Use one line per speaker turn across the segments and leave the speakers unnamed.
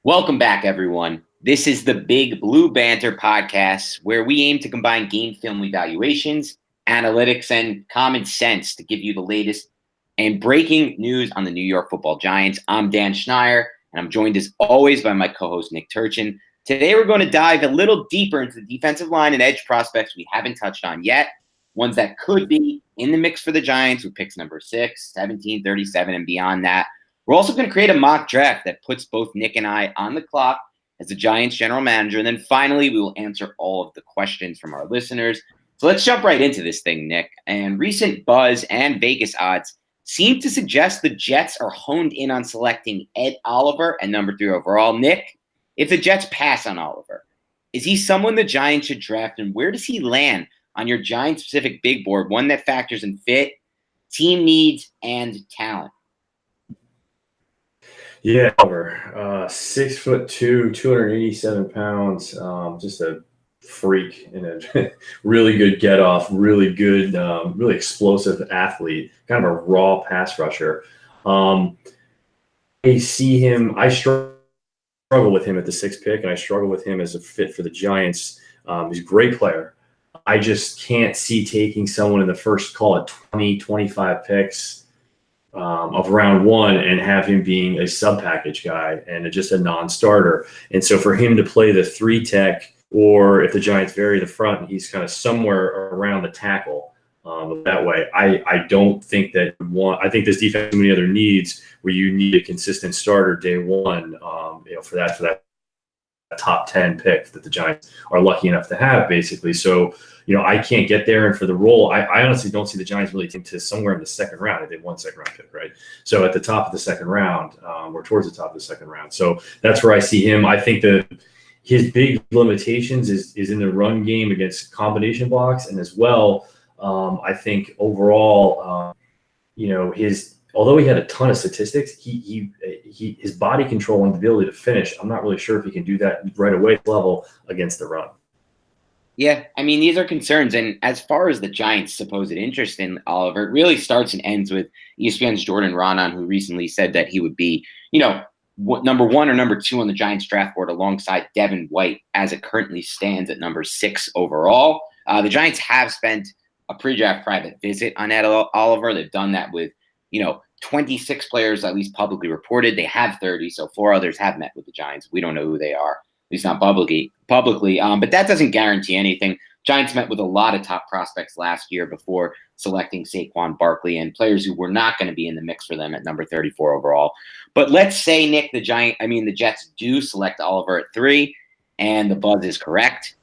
Welcome back, everyone. This is the Big Blue Banter podcast, where we aim to combine game film evaluations, analytics, and common sense to give you the latest and breaking news on the New York Football Giants. I'm Dan Schneier, and I'm joined as always by my co-host Nick Turchin. Today, we're going to dive a little deeper into the defensive line and edge prospects we haven't touched on yet, ones that could be in the mix for the Giants with picks number 6, 17, 37, and beyond that. We're also going to create a mock draft that puts both Nick and I on the clock as the Giants general manager. And then finally, we will answer all of the questions from our listeners. So let's jump right into this thing, Nick. And recent buzz and Vegas odds seem to suggest the Jets are honed in on selecting Ed Oliver at number 3 overall. Nick, if the Jets pass on Oliver, is he someone the Giants should draft? And where does he land on your Giants-specific big board, one that factors in fit, team needs, and talent?
Yeah, over 6'2", 287 pounds, just a freak and a really good get off, really good, really explosive athlete, kind of a raw pass rusher. I see him. I struggle with him at the 6th pick, and I struggle with him as a fit for the Giants. He's a great player. I just can't see taking someone in the first, call it 20, 25 picks of round 1 and have him being a sub-package guy and just a non-starter. And so for him to play the 3 tech, or if the Giants vary the front, he's kind of somewhere around the tackle that way. I don't think that I think this defense has many other needs where you need a consistent starter day one, for that top 10 pick that the Giants are lucky enough to have, basically. So, I can't get there. And for the role, I honestly don't see the Giants really take to somewhere in the second round. They won second round pick, right? So at the top of the second round, or towards the top of the second round. So that's where I see him. I think that his big limitations is in the run game against combination blocks. And as well, I think overall, although he had a ton of statistics, his body control and the ability to finish, I'm not really sure if he can do that right away level against the run.
Yeah, I mean, these are concerns. And as far as the Giants' supposed interest in Oliver, it really starts and ends with ESPN's Jordan Raanan, who recently said that he would be, number 1 or number 2 on the Giants draft board alongside Devin White as it currently stands at number 6 overall. The Giants have spent a pre-draft private visit on Ed Oliver. They've done that with 26 players, at least publicly reported. They have 30, so 4 others have met with the Giants. We don't know who they are, at least not publicly. But that doesn't guarantee anything. Giants met with a lot of top prospects last year before selecting Saquon Barkley and players who were not going to be in the mix for them at number 34 overall. But let's say, Nick, the Jets do select Oliver at 3, and the buzz is correct.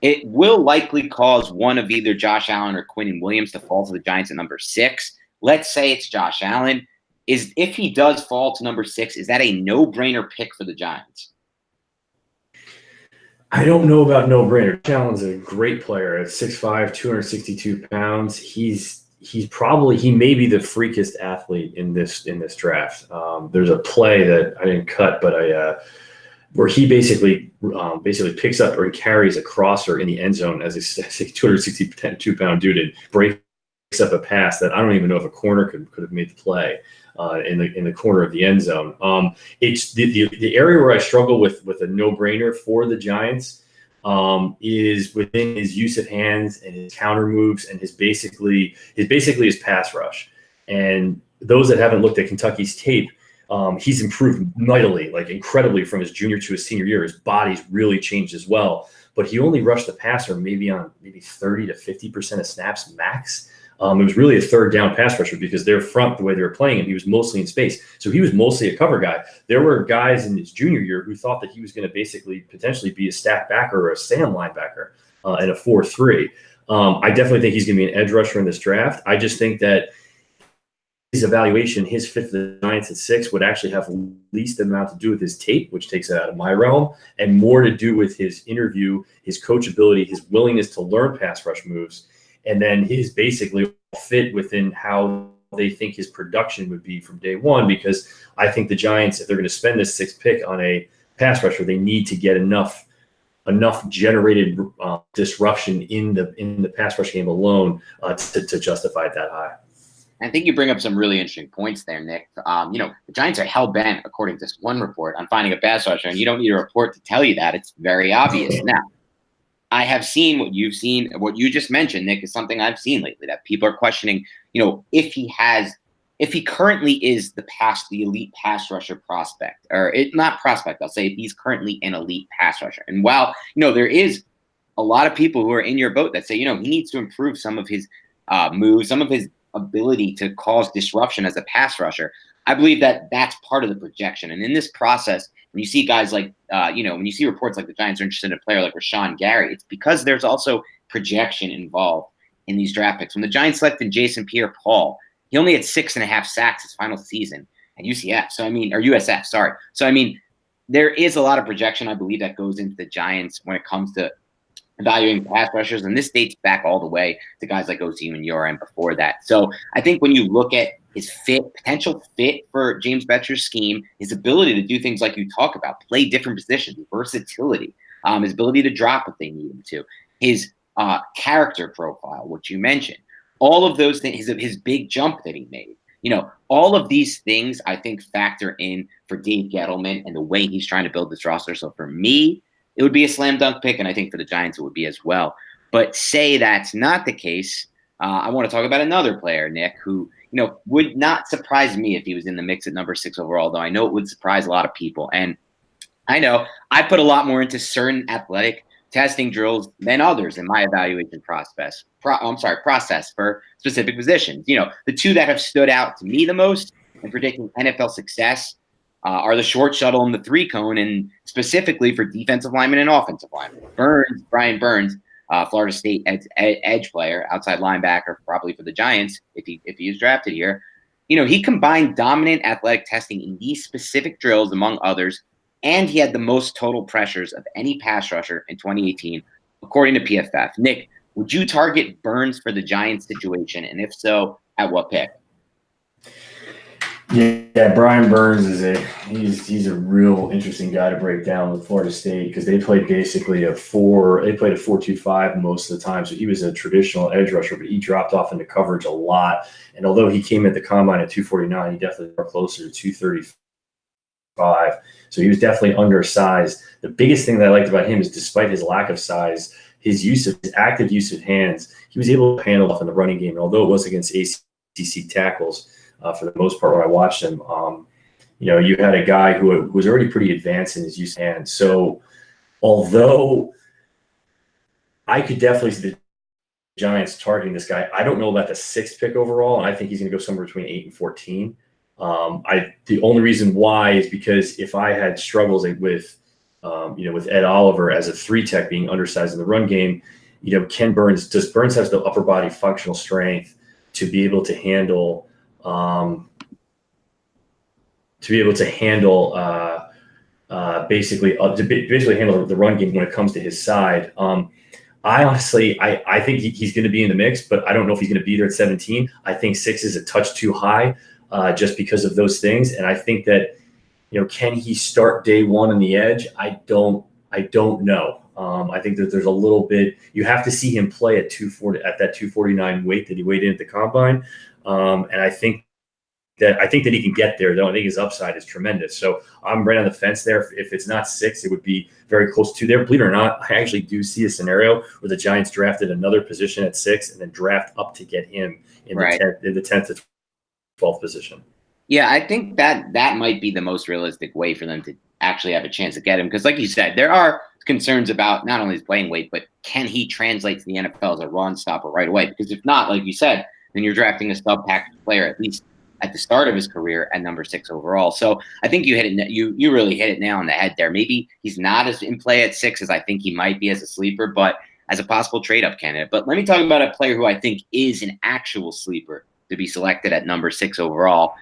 It will likely cause one of either Josh Allen or Quinnen Williams to fall to the Giants at number 6. Let's say it's Josh Allen. If he does fall to number 6, is that a no-brainer pick for the Giants?
I don't know about no-brainer. Josh Allen's a great player at 6'5", 262 pounds. He may be the freakiest athlete in this draft. There's a play that I didn't cut, but where he basically picks up or carries a crosser in the end zone as a 262-pound dude and breaks up a pass that I don't even know if a corner could have made the play in the corner of the end zone. It's the area where I struggle with a no-brainer for the Giants is within his use of hands and his counter moves and his pass rush. And those that haven't looked at Kentucky's tape, he's improved mightily, like incredibly, from his junior to his senior year. His body's really changed as well. But he only rushed the passer maybe 30 to 50% of snaps max. It was really a third down pass rusher because their front, the way they were playing him, he was mostly in space. So he was mostly a cover guy. There were guys in his junior year who thought that he was going to potentially be a stack backer or a Sam linebacker in a 4-3. I definitely think he's going to be an edge rusher in this draft. I just think that his evaluation, his fit for the Giants at 6 would actually have least amount to do with his tape, which takes it out of my realm, and more to do with his interview, his coachability, his willingness to learn pass rush moves, and then his basically fit within how they think his production would be from day one. Because I think the Giants, if they're going to spend this 6th pick on a pass rusher, they need to get enough generated disruption in the pass rush game alone to justify it that high.
I think you bring up some really interesting points there, Nick. The Giants are hell bent, according to this one report, on finding a pass rusher, and you don't need a report to tell you that. It's very obvious. Now, I have seen what you've seen, what you just mentioned, Nick, is something I've seen lately that people are questioning. If he currently is the elite pass rusher prospect, or not prospect, I'll say if he's currently an elite pass rusher. And while there is a lot of people who are in your boat that say he needs to improve some of his moves, some of his ability to cause disruption as a pass rusher. I believe that that's part of the projection. And in this process, when you see guys like, when you see reports like the Giants are interested in a player like Rashawn Gary, it's because there's also projection involved in these draft picks. When the Giants selected Jason Pierre-Paul, he only had 6.5 sacks his final season at UCF. Or USF, sorry. So, there is a lot of projection, I believe, that goes into the Giants when it comes to evaluating pass rushers, and this dates back all the way to guys like Osi and Yora and before that. So I think when you look at his potential fit for James Bettcher's scheme, his ability to do things like you talk about, play different positions, versatility, his ability to drop if they need him to, his character profile, which you mentioned, all of those things, his big jump that he made, all of these things I think factor in for Dave Gettleman and the way he's trying to build this roster. So for me, it would be a slam dunk pick, and I think for the Giants it would be as well. But say that's not the case, I want to talk about another player, Nick, who would not surprise me if he was in the mix at number 6 overall, though I know it would surprise a lot of people. And I know I put a lot more into certain athletic testing drills than others in my evaluation process for specific positions. The two that have stood out to me the most in predicting NFL success are the short shuttle and the 3-cone, and specifically for defensive linemen and offensive linemen. Brian Burns, Florida State edge player, outside linebacker, probably for the Giants if he is drafted here. He combined dominant athletic testing in these specific drills, among others, and he had the most total pressures of any pass rusher in 2018, according to PFF. Nick, would you target Burns for the Giants situation, and if so, at what pick?
Yeah, Brian Burns he's a real interesting guy to break down with Florida State because they played basically a 4-2-5 most of the time. So he was a traditional edge rusher, but he dropped off into coverage a lot. And although he came at the combine at 249, he definitely got closer to 235. So he was definitely undersized. The biggest thing that I liked about him is despite his lack of size, his active use of hands, he was able to handle off in the running game. And although it was against ACC tackles, for the most part, when I watched him, you had a guy who was already pretty advanced in his use of hands. So although I could definitely see the Giants targeting this guy, I don't know about the 6th pick overall, and I think he's going to go somewhere between 8 and 14. The only reason why is because if I had struggles with Ed Oliver as a 3-tech being undersized in the run game, does Burns have the upper body functional strength to be able to handle basically handle the run game when it comes to his side. I honestly think he's going to be in the mix, but I don't know if he's going to be there at 17. I think 6 is a touch too high, just because of those things. And I think that, can he start day one on the edge? I don't know. I think that there's a little bit, you have to see him play at 240, at that 249 weight that he weighed in at the combine. And I think that he can get there, though. I think his upside is tremendous. So I'm right on the fence there. If it's not 6, it would be very close to there. Believe it or not, I actually do see a scenario where the Giants drafted another position at 6 and then draft up to get him in the 10th to 12th position.
Yeah, I think that might be the most realistic way for them to actually have a chance to get him. Because like you said, there are concerns about not only his playing weight, but can he translate to the NFL as a run stopper right away? Because if not, like you said, then you're drafting a sub-package player at least at the start of his career at number 6 overall. So I think you hit it. You really hit it nail on the head there. Maybe he's not as in play at 6 as I think he might be as a sleeper, but as a possible trade-up candidate. But let me talk about a player who I think is an actual sleeper to be selected at number 6 overall.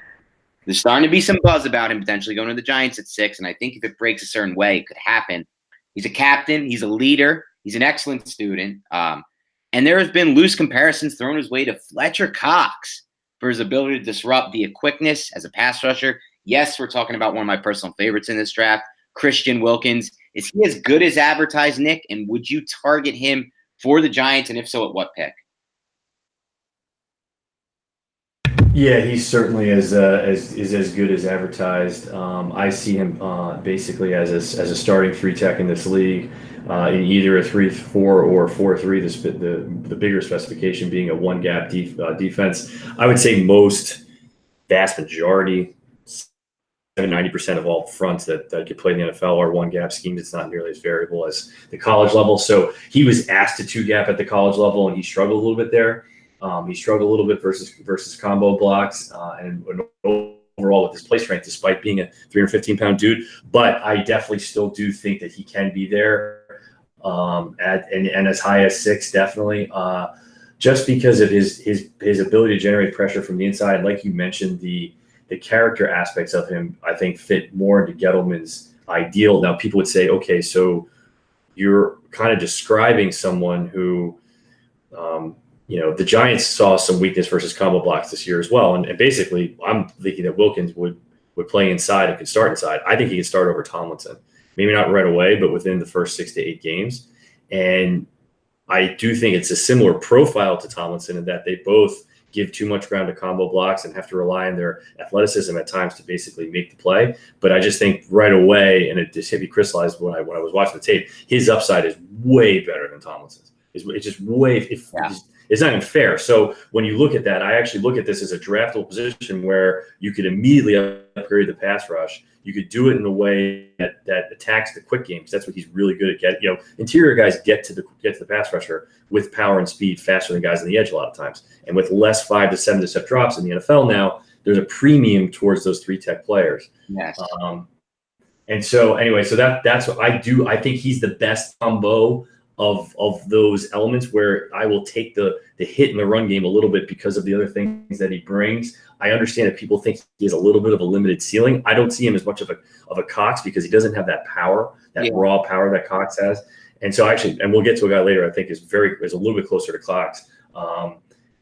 There's starting to be some buzz about him potentially going to the Giants at 6, and I think if it breaks a certain way, it could happen. He's a captain. He's a leader. He's an excellent student. And there has been loose comparisons thrown his way to Fletcher Cox for his ability to disrupt via quickness as a pass rusher. Yes, we're talking about one of my personal favorites in this draft, Christian Wilkins. Is he as good as advertised, Nick? And would you target him for the Giants? And if so, at what pick?
Yeah, he's certainly as good as advertised. I see him basically as a starting three tech in this league, in either a 3-4 or 4-3. The bigger specification being a one gap defense. I would say vast majority, 90% of all fronts that could play in the NFL are one gap schemes. It's not nearly as variable as the college level. So he was asked to two gap at the college level, and he struggled a little bit there. He struggled a little bit versus combo blocks, and overall with his play strength, despite being a 315-pound dude. But I definitely still do think that he can be there, and as high as 6, definitely. Just because of his ability to generate pressure from the inside, like you mentioned, the character aspects of him, I think, fit more into Gettleman's ideal. Now, people would say, okay, so you're kind of describing someone who, the Giants saw some weakness versus combo blocks this year as well. And basically, I'm thinking that Wilkins would play inside and could start inside. I think he can start over Tomlinson. Maybe not right away, but within the first 6 to 8 games. And I do think it's a similar profile to Tomlinson in that they both give too much ground to combo blocks and have to rely on their athleticism at times to basically make the play. But I just think right away, and it just hit me crystallized when I was watching the tape, his upside is way better than Tomlinson's. It's just it's not even fair. So when you look at that, I actually look at this as a draftable position where you could immediately upgrade the pass rush. You could do it in a way that attacks the quick game, because that's what he's really good at getting. Interior guys get to the pass rusher with power and speed faster than guys on the edge a lot of times. And with less 5 to 7 step drops in the NFL now, there's a premium towards those 3 tech players.
Yes.
And so anyway, so that's what I do. I think he's the best combo of those elements, where I will take the hit in the run game a little bit because of the other things that he brings. I understand that people think he has a little bit of a limited ceiling. I don't see him as much of a Cox, because he doesn't have that power, raw power that Cox has. And so actually, and we'll get to a guy later, I think is a little bit closer to Cox.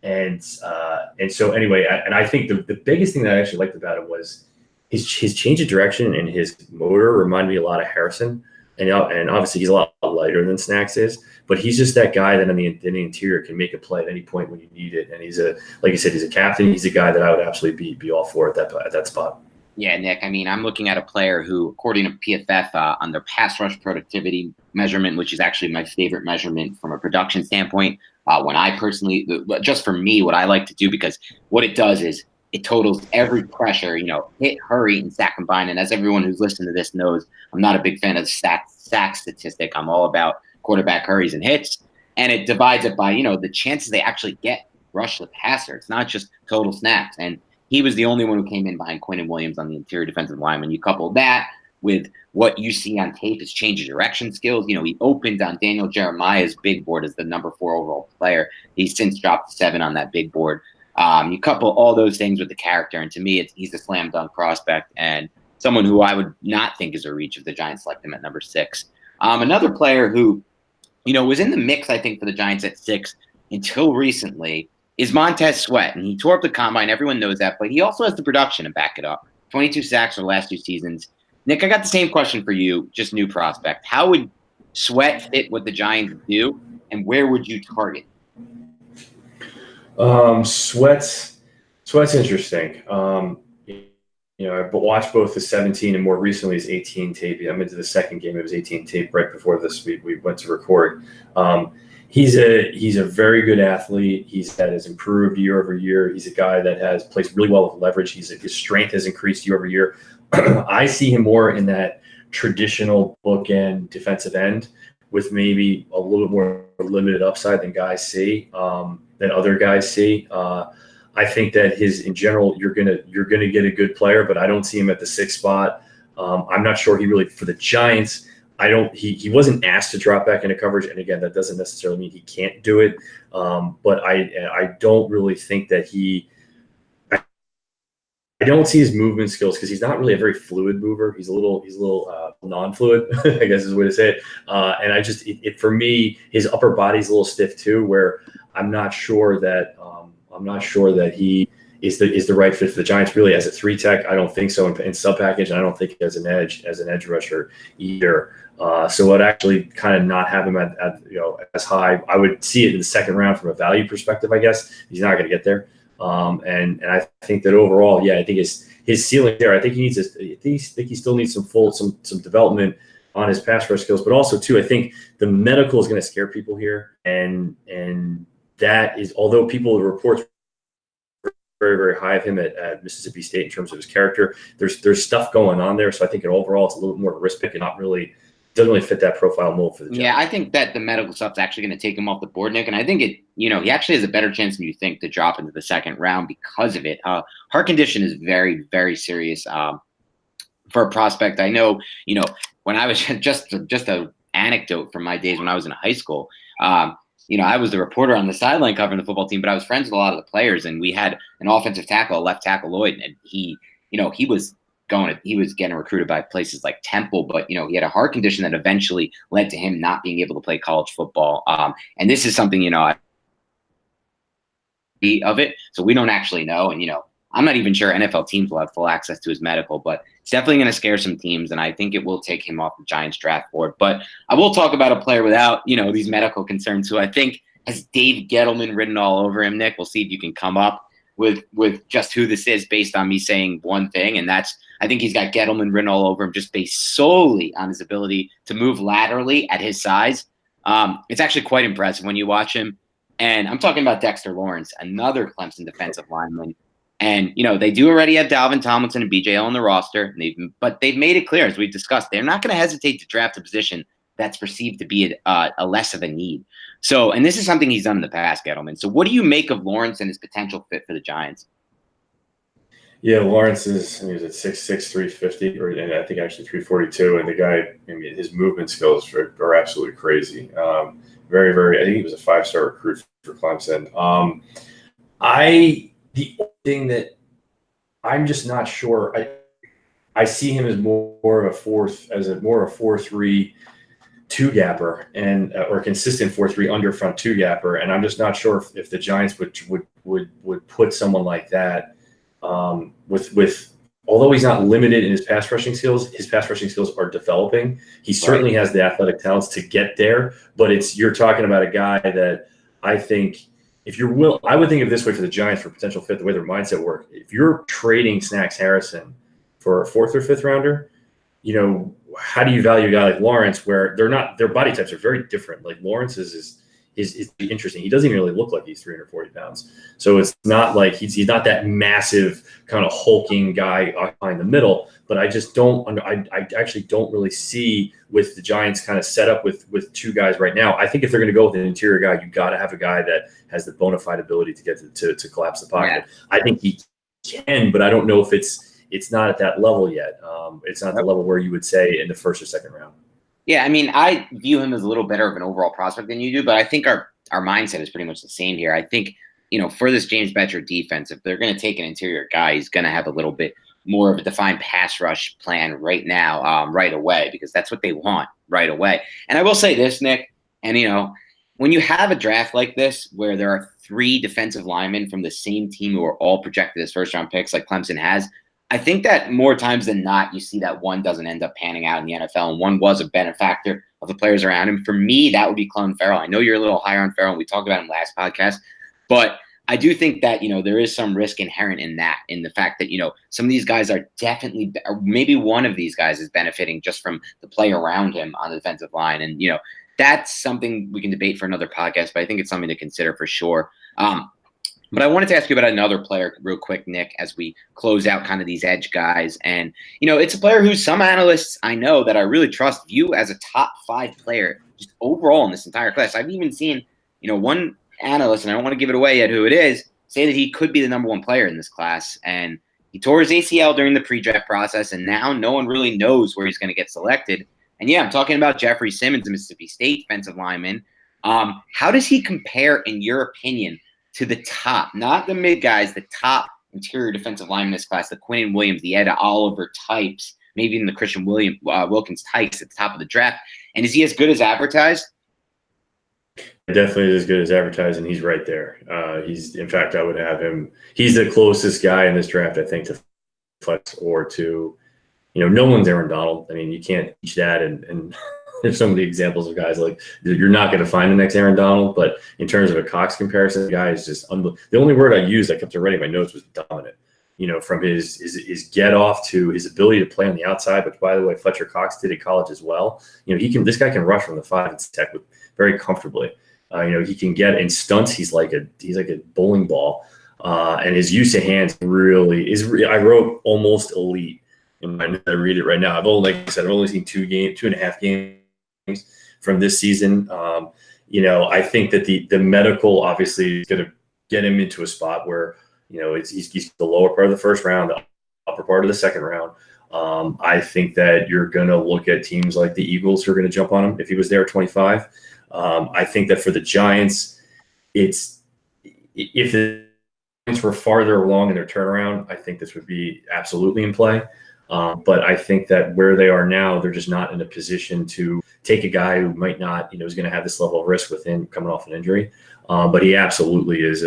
And so anyway, I think the biggest thing that I actually liked about him was his change of direction, and his motor reminded me a lot of Harrison. And obviously he's a lot lighter than Snacks is, but he's just that guy that in the interior can make a play at any point when you need it. And he's like you said, he's a captain. He's a guy that I would absolutely be all for at that spot.
Yeah, Nick, I mean, I'm looking at a player who, according to PFF, on their pass rush productivity measurement, which is actually my favorite measurement from a production standpoint, when I personally, just for me, what I like to do, because what it does is it totals every pressure, hit, hurry, and sack combined. And as everyone who's listened to this knows, I'm not a big fan of the sack statistic. I'm all about quarterback hurries and hits. And it divides it by, the chances they actually get rush the passer. It's not just total snaps. And he was the only one who came in behind Quinnen Williams on the interior defensive line. When you couple that with what you see on tape, his change of direction skills. He opened on Daniel Jeremiah's big board as the number 4 overall player. He's since dropped 7 on that big board. You couple all those things with the character, and to me, he's a slam dunk prospect and someone who I would not think is a reach if the Giants select him at number 6. Another player who, was in the mix, I think, for the Giants at 6 until recently is Montez Sweat, and he tore up the combine. Everyone knows that, but he also has the production to back it up. 22 sacks for the last 2 seasons. Nick, I got the same question for you, just new prospect. How would Sweat fit what the Giants do, and where would you target?
Sweat's interesting. I watched both the 17 and more recently his 18 tape. I'm into the second game of his 18 tape right before this we went to record. He's a very good athlete. Has improved year over year. He's a guy that plays really well with leverage. His strength has increased year over year. I see him more in that traditional bookend defensive end with maybe a little bit more limited upside than other guys see. I think that in general, you're gonna get a good player, but I don't see him at the 6th spot. I'm not sure he really, for the Giants, he wasn't asked to drop back into coverage. And again, that doesn't necessarily mean he can't do it. But I don't really think that I don't see his movement skills, because he's not really a very fluid mover. He's a little non-fluid, I guess is the way to say it. And for me, his upper body's a little stiff too, where I'm not sure that he is the right fit for the Giants. Really, as a 3 tech, I don't think so in sub package, and I don't think as an edge rusher either. So I'd actually kind of not have him at as high. I would see it in the 2nd round from a value perspective. I guess he's not going to get there. And I think that overall, yeah, I think his ceiling there. I think he still needs some development on his pass rush skills, but also too, I think the medical is going to scare people here, and that is, although people report very, very high of him at Mississippi State in terms of his character, there's stuff going on there. So I think overall it's a little bit more of a risk pick and doesn't really fit that profile mold for the Giants.
Yeah, I think that the medical stuff's actually going to take him off the board, Nick. And I think he actually has a better chance than you think to drop into the second round because of it. Heart condition is very, very serious for a prospect. I know, when I was just a anecdote from my days when I was in high school, I was the reporter on the sideline covering the football team, but I was friends with a lot of the players, and we had an offensive tackle, a left tackle, Lloyd, and he was getting recruited by places like Temple, but he had a heart condition that eventually led to him not being able to play college football. And this is something of it, so we don't actually know. And I'm not even sure NFL teams will have full access to his medical, but it's definitely going to scare some teams, and I think it will take him off the Giants draft board. But I will talk about a player without these medical concerns, who I think has Dave Gettleman written all over him. Nick, we'll see if you can come up with just who this is based on me saying one thing, and that's, I think he's got Gettleman written all over him just based solely on his ability to move laterally at his size. It's actually quite impressive when you watch him. And I'm talking about Dexter Lawrence, another Clemson defensive lineman. And, they do already have Dalvin Tomlinson and BJ on the roster, but they've made it clear, as we've discussed, they're not going to hesitate to draft a position that's perceived to be a less of a need. So, and this is something he's done in the past, Gettleman. So what do you make of Lawrence and his potential fit for the Giants?
Yeah, Lawrence he was at 6'6", 350, and I think actually 342. And the guy, his movement skills are absolutely crazy. Very, very. I think he was a 5-star recruit for Clemson. The only thing that I'm just not sure. I see him as more of a 4-3 two-gapper or consistent 4-3 under front two-gapper, and I'm just not sure if the Giants would put someone like that. With although he's not limited in his pass rushing skills are developing. He certainly has the athletic talents to get there, but you're talking about a guy that I think, I would think of this way for the Giants for potential fit, the way their mindset work. If you're trading Snacks Harrison for a 4th or 5th rounder, how do you value a guy like Lawrence, where their body types are very different? Like Lawrence is interesting. He doesn't even really look like he's 340 pounds. So it's not like he's not that massive kind of hulking guy behind the middle, but I just I actually don't really see, with the Giants kind of set up with two guys right now. I think if they're going to go with an interior guy, you got to have a guy that has the bona fide ability to get to collapse the pocket. Yeah. I think he can, but I don't know if it's not at that level yet. It's not the level where you would say in the 1st or 2nd round.
Yeah, I view him as a little better of an overall prospect than you do, but I think our mindset is pretty much the same here. I think, for this James Bettcher defense, if they're going to take an interior guy, he's going to have a little bit more of a defined pass rush plan right now, right away, because that's what they want right away. And I will say this, Nick, and, when you have a draft like this where there are 3 defensive linemen from the same team who are all projected as first-round picks like Clemson has, I think that more times than not, you see that one doesn't end up panning out in the NFL, and one was a benefactor of the players around him. For me, that would be Clelin Ferrell. I know you're a little higher on Ferrell, and we talked about him last podcast, but I do think that, there is some risk inherent in the fact that, some of these guys are definitely, or maybe one of these guys is benefiting just from the play around him on the defensive line. And, that's something we can debate for another podcast, but I think it's something to consider for sure. But I wanted to ask you about another player real quick, Nick, as we close out kind of these edge guys. And, it's a player who some analysts I know that I really trust view as a top 5 player just overall in this entire class. I've even seen, one analyst, and I don't want to give it away yet who it is, say that he could be the number 1 player in this class. And he tore his ACL during the pre-draft process, and now no one really knows where he's going to get selected. And, yeah, I'm talking about Jeffrey Simmons, a Mississippi State defensive lineman. How does he compare, in your opinion, to the top, not the mid guys, the top interior defensive lineman in this class, the Quinnen Williams, the Ed Oliver types, maybe even the Christian Wilkins types at the top of the draft? And is he as good as advertised?
Definitely as good as advertised, and he's right there. In fact, I would have him. He's the closest guy in this draft, I think, to flex or to, no one's Aaron Donald. I mean, you can't teach that and there's so many examples of guys like you're not going to find the next Aaron Donald, but in terms of a Cox comparison, the guy is just unbelievable. The only word I used, I kept writing my notes, was dominant. From his get off to his ability to play on the outside, which by the way, Fletcher Cox did at college as well. This guy can rush from the 5 at Tech very comfortably. He can get in stunts. He's like a bowling ball, and his use of hands really is. I wrote almost elite. I read it right now. Like I said, I've only seen 2.5 games from this season. I think that the medical obviously is going to get him into a spot where he's the lower part of the first round, the upper part of the second round. I think that you're going to look at teams like the Eagles who are going to jump on him if he was there at 25. I think that for the Giants, if the Giants were farther along in their turnaround, I think this would be absolutely in play. But I think that where they are now, they're just not in a position to take a guy who might not, is going to have this level of risk with him coming off an injury. But he absolutely is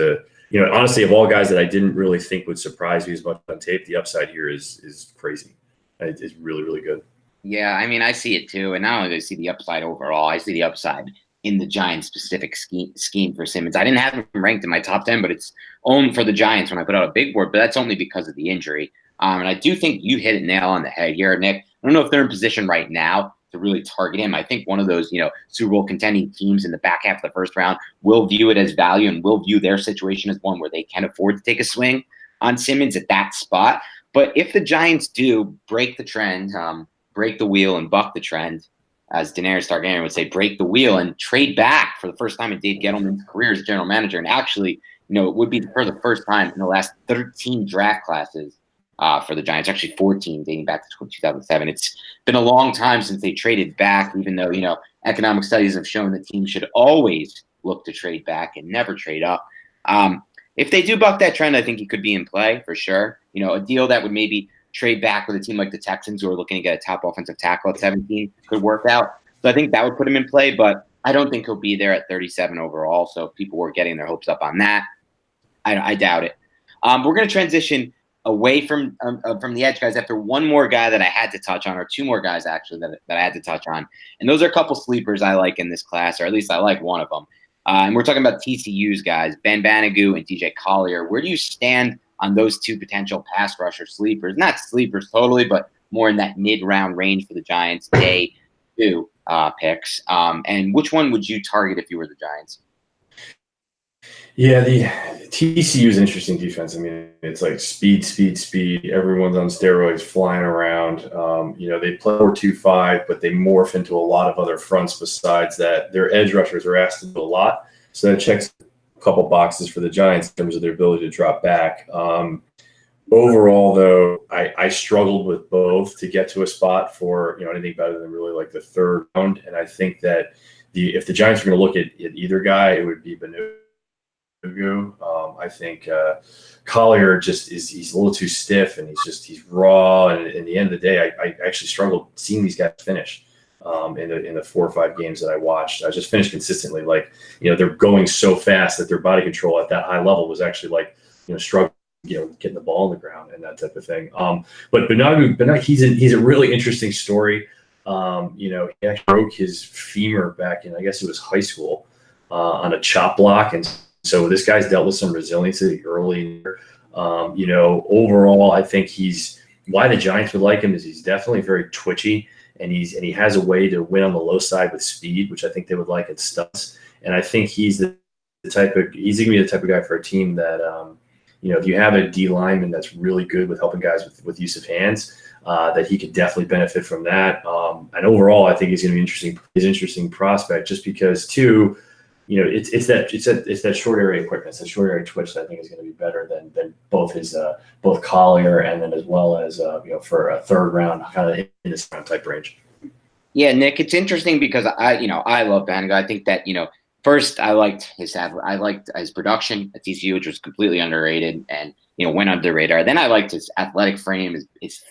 honestly, of all guys that I didn't really think would surprise me as much on tape, the upside here is crazy. It's really, really good.
Yeah, I mean, I see it too. And not only do I see the upside overall, I see the upside in the Giants specific scheme for Simmons. I didn't have him ranked in my top 10, but it's owned for the Giants when I put out a big board, but that's only because of the injury. And I do think you hit it nail on the head here, Nick. I don't know if they're in position right now to really target him. I think one of those, Super Bowl contending teams in the back half of the first round will view it as value and will view their situation as one where they can afford to take a swing on Simmons at that spot. But if the Giants do break the trend, break the wheel and buck the trend, as Daenerys Targaryen would say, break the wheel and trade back for the first time in Dave Gettleman's career as general manager, and actually, it would be for the first time in the last 13 draft classes for the Giants, actually 14 dating back to 2007. It's been a long time since they traded back, even though, economic studies have shown that teams should always look to trade back and never trade up. If they do buck that trend, I think he could be in play for sure. A deal that would maybe trade back with a team like the Texans who are looking to get a top offensive tackle at 17 could work out. So I think that would put him in play, but I don't think he'll be there at 37 overall. So if people were getting their hopes up on that, I doubt it. We're going to transition away from the edge guys after one more guy that I had to touch on, or two more guys actually that I had to touch on. And those are a couple sleepers I like in this class, or at least I like one of them. And we're talking about TCU's guys, Ben Banigou and DJ Collier. Where do you stand on those two potential pass rusher sleepers? Not sleepers totally, but more in that mid-round range for the Giants day 2 picks. And which one would you target if you were the Giants?
Yeah, the TCU is an interesting defense. I mean, it's like speed. Everyone's on steroids, flying around. They play 4-2-5, but they morph into a lot of other fronts besides that. Their edge rushers are asked to do a lot, so that checks a couple boxes for the Giants in terms of their ability to drop back. Overall, though, I struggled with both to get to a spot for anything better than really like the third round. And I think that if the Giants are going to look at either guy, it would be Banigou. I think Collier he's a little too stiff, and he's raw. And in the end of the day, I actually struggled seeing these guys finish in the 4 or 5 games that I watched. I just finished consistently. They're going so fast that their body control at that high level was actually struggling, getting the ball on the ground and that type of thing. But Banigou, he's a really interesting story. He actually broke his femur back in, I guess it was high school, on a chop block, and so this guy's dealt with some resiliency early. Overall, I think why the Giants would like him is he's definitely very twitchy, and he has a way to win on the low side with speed, which I think they would like at stunts. And I think he's going to be the type of guy for a team that if you have a D lineman that's really good with helping guys with use of hands, that he could definitely benefit from that. And overall, I think he's going to be interesting. He's an interesting prospect just because too. It's that short area quickness, that short area twitch that I think is going to be better than both Collier and then as well as for a third round kind of in this round type range.
Yeah, Nick, it's interesting because I love Banigou. I think that first I liked his production at TCU, which was completely underrated and went under the radar. Then I liked his athletic frame, his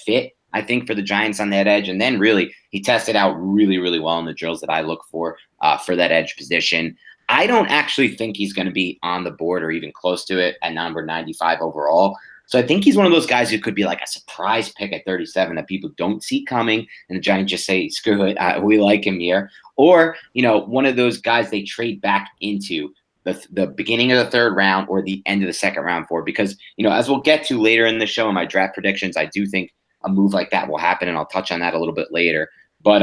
fit. I think for the Giants on that edge, and then really he tested out really, really well in the drills that I look for that edge position. I don't actually think he's going to be on the board or even close to it at number 95 overall. So I think he's one of those guys who could be like a surprise pick at 37 that people don't see coming, and the Giants just say, "Screw it, we like him here." Or one of those guys they trade back into the beginning of the third round or the end of the second round for, because as we'll get to later in the show in my draft predictions, I do think a move like that will happen, and I'll touch on that a little bit later. But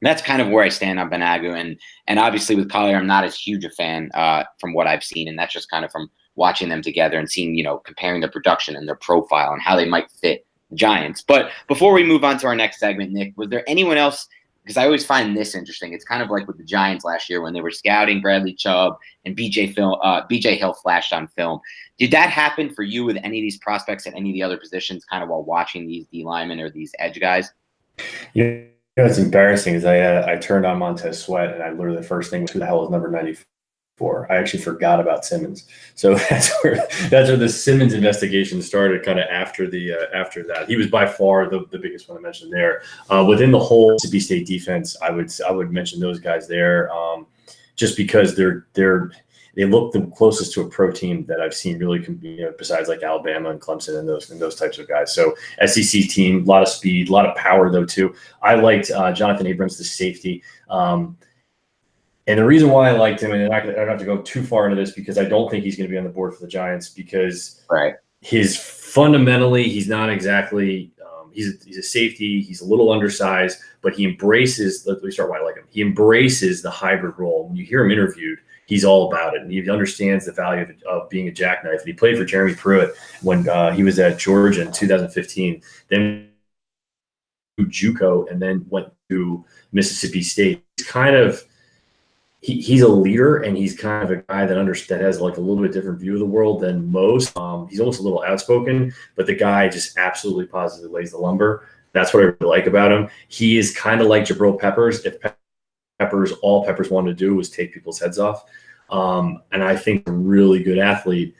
that's kind of where I stand on Banagu, and obviously with Collier, I'm not as huge a fan from what I've seen, and that's just kind of from watching them together and seeing comparing their production and their profile and how they might fit the Giants. But before we move on to our next segment, Nick, was there anyone else? Because I always find this interesting. It's kind of like with the Giants last year when they were scouting Bradley Chubb and BJ Hill flashed on film. Did that happen for you with any of these prospects at any of the other positions, kind of while watching these D linemen or these edge guys?
What's embarrassing is I turned on Montez Sweat, and I literally the first thing was, who the hell is number 94? I actually forgot about Simmons. So that's where the Simmons investigation started, kind of after that. He was by far the biggest one I mentioned there. Within the whole Mississippi State defense, I would mention those guys there, just because they look the closest to a pro team that I've seen really, besides like Alabama and Clemson and those types of guys. So SEC team, a lot of speed, a lot of power though too. I liked Jonathan Abrams, the safety. And the reason why I liked him, and I don't have to go too far into this because I don't think he's going to be on the board for the Giants, because fundamentally he's not exactly he's a safety. He's a little undersized, but he embraces. Let me start why I like him. He embraces the hybrid role. When you hear him interviewed, he's all about it, and he understands the value of being a jackknife. And he played for Jeremy Pruitt when he was at Georgia in 2015. Then JUCO, and then went to Mississippi State. He's a leader, and he's kind of a guy that has like a little bit different view of the world than most. He's almost a little outspoken, but the guy just absolutely positively lays the lumber. That's what I really like about him. He is kind of like Jabril Peppers. If all Peppers wanted to do was take people's heads off. And I think a really good athlete.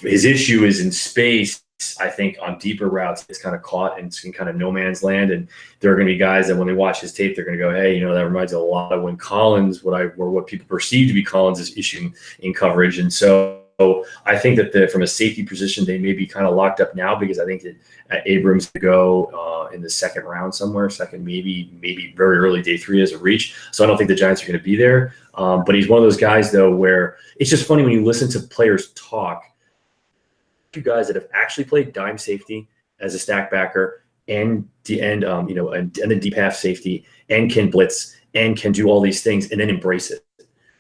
His issue is in space. I think on deeper routes, it's kind of caught in kind of no man's land. And there are going to be guys that when they watch his tape, they're going to go, hey, that reminds me a lot of when Collins, what people perceive to be Collins' issue in coverage. And so I think that from a safety position, they may be kind of locked up now, because I think that Abrams could go in the second round somewhere, maybe very early day 3 as a reach. So I don't think the Giants are going to be there. But he's one of those guys, though, where it's just funny when you listen to players talk. Two guys that have actually played dime safety as a stack backer and a deep half safety, and can blitz and can do all these things and then embrace it.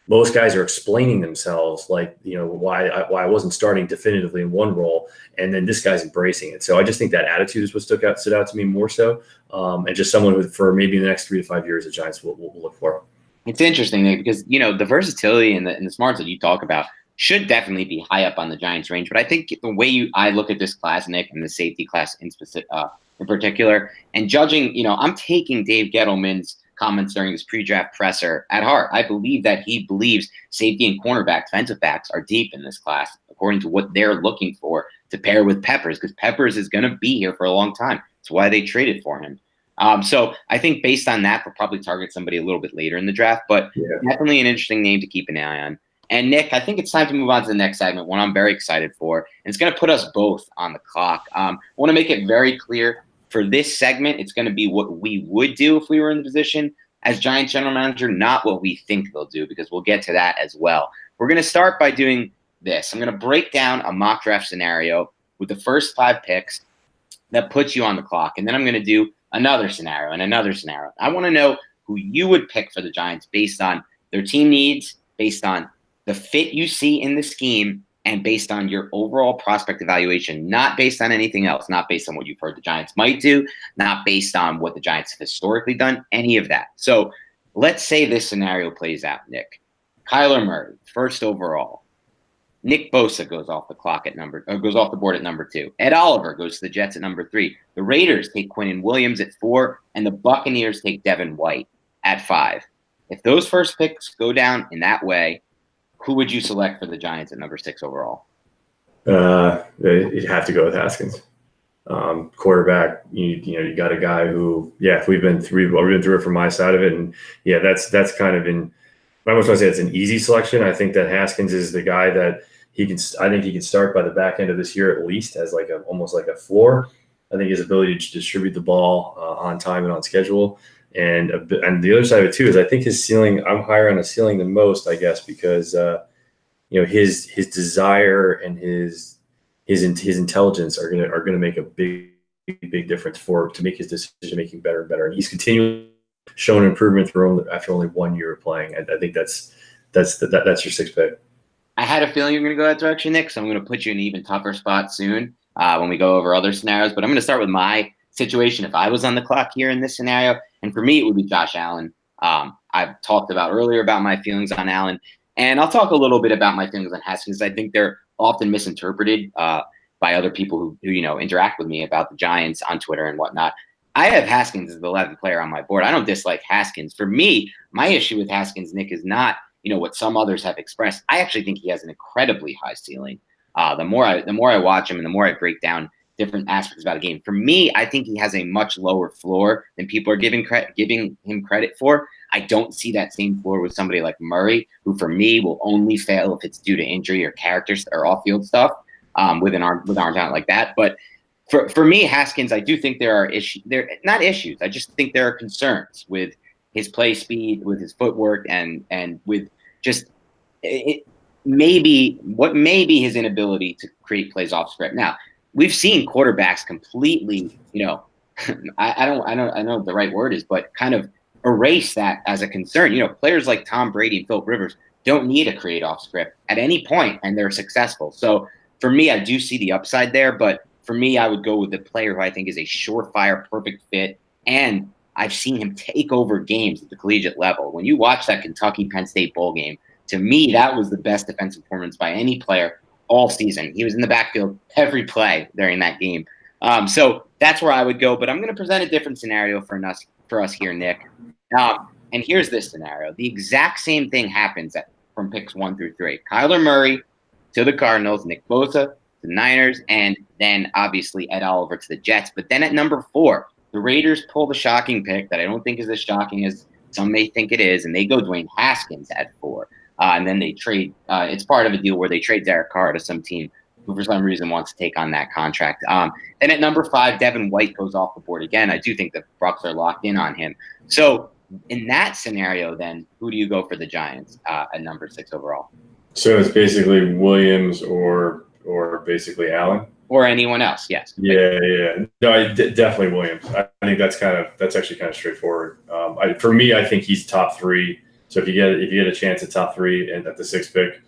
Most guys are explaining themselves like, why I wasn't starting definitively in one role, and then this guy's embracing it. So I just think that attitude is what stood out to me more so, and just someone who, for maybe in the next 3 to 5 years, the Giants will look for.
It's interesting, Nick, because the versatility and the smarts that you talk about should definitely be high up on the Giants range. But I think the way I look at this class, Nick, and the safety class in particular, and judging, I'm taking Dave Gettleman's comments during his pre-draft presser at heart. I believe that he believes safety and cornerback, defensive backs are deep in this class, according to what they're looking for to pair with Peppers, because Peppers is going to be here for a long time. That's why they traded for him. So I think based on that, they'll probably target somebody a little bit later in the draft, but definitely an interesting name to keep an eye on. And Nick, I think it's time to move on to the next segment, one I'm very excited for. And it's going to put us both on the clock. I want to make it very clear for this segment, it's going to be what we would do if we were in the position as Giants general manager, not what we think they'll do, because we'll get to that as well. We're going to start by doing this. I'm going to break down a mock draft scenario with the first 5 picks that puts you on the clock. And then I'm going to do another scenario and another scenario. I want to know who you would pick for the Giants based on their team needs, based on the fit you see in the scheme, and based on your overall prospect evaluation, not based on anything else, not based on what you've heard the Giants might do, not based on what the Giants have historically done, any of that. So let's say this scenario plays out, Nick. Kyler Murray, first overall. Nick Bosa goes off the board at number 2. Ed Oliver goes to the Jets at number 3. The Raiders take Quinnen Williams at 4, and the Buccaneers take Devin White at 5. If those first picks go down in that way, who would you select for the Giants at number 6 overall?
You'd have to go with Haskins. Quarterback, you got a guy who, we've been through it from my side of it, and that's kind of I almost want to say it's an easy selection. I think that Haskins is the guy that I think he can start by the back end of this year at least as like almost like a floor. I think his ability to distribute the ball on time and on schedule, and the other side of it too is I think his ceiling. I'm higher on his ceiling than most, I guess, because his desire and his intelligence are gonna make a big difference to make his decision making better and better. And he's continually shown improvement after only 1 year of playing. I think that's your sixth pick.
I had a feeling you were going to go that direction, Nick, so I'm going to put you in an even tougher spot soon when we go over other scenarios. But I'm going to start with my situation if I was on the clock here in this scenario. And for me, it would be Josh Allen. I've talked about earlier about my feelings on Allen. And I'll talk a little bit about my feelings on Haskins. I think they're often misinterpreted by other people who interact with me about the Giants on Twitter and whatnot. I have Haskins as the 11th player on my board. I don't dislike Haskins. For me, my issue with Haskins, Nick, is not what some others have expressed. I actually think he has an incredibly high ceiling. The more I watch him and the more I break down different aspects about a game, for me, I think he has a much lower floor than people are giving him credit for. I don't see that same floor with somebody like Murray, who for me will only fail if it's due to injury or characters or off-field stuff with arm talent like that. But for me, Haskins, I do think there are issues. They're not issues. I just think there are concerns with his play speed, with his footwork, and with just maybe his inability to create plays off script. Now, we've seen quarterbacks completely, I know the right word is, but kind of erase that as a concern. Players like Tom Brady and Philip Rivers don't need to create off script at any point, and they're successful. So for me, I do see the upside there, but for me, I would go with the player who I think is a surefire, perfect fit, and I've seen him take over games at the collegiate level. When you watch that Kentucky-Penn State bowl game, to me, that was the best defensive performance by any player all season. He was in the backfield every play during that game. So that's where I would go, but I'm going to present a different scenario for us here, Nick. And here's this scenario. The exact same thing happens from picks 1 through 3. Kyler Murray to the Cardinals, Nick Bosa to the Niners, and then obviously Ed Oliver to the Jets. But then at number 4, the Raiders pull the shocking pick that I don't think is as shocking as some may think it is, and they go Dwayne Haskins at 4. And then they trade. It's part of a deal where they trade Derek Carr to some team who for some reason wants to take on that contract. Then at number 5, Devin White goes off the board again. I do think the Bucs are locked in on him. So in that scenario, then, who do you go for the Giants at number 6 overall?
So it's basically Williams or basically Allen?
Or anyone else, yes.
Yeah. No, definitely Williams. I think that's actually kind of straightforward. For me, I think he's top 3. So if you get a chance at top 3 and at the 6th pick,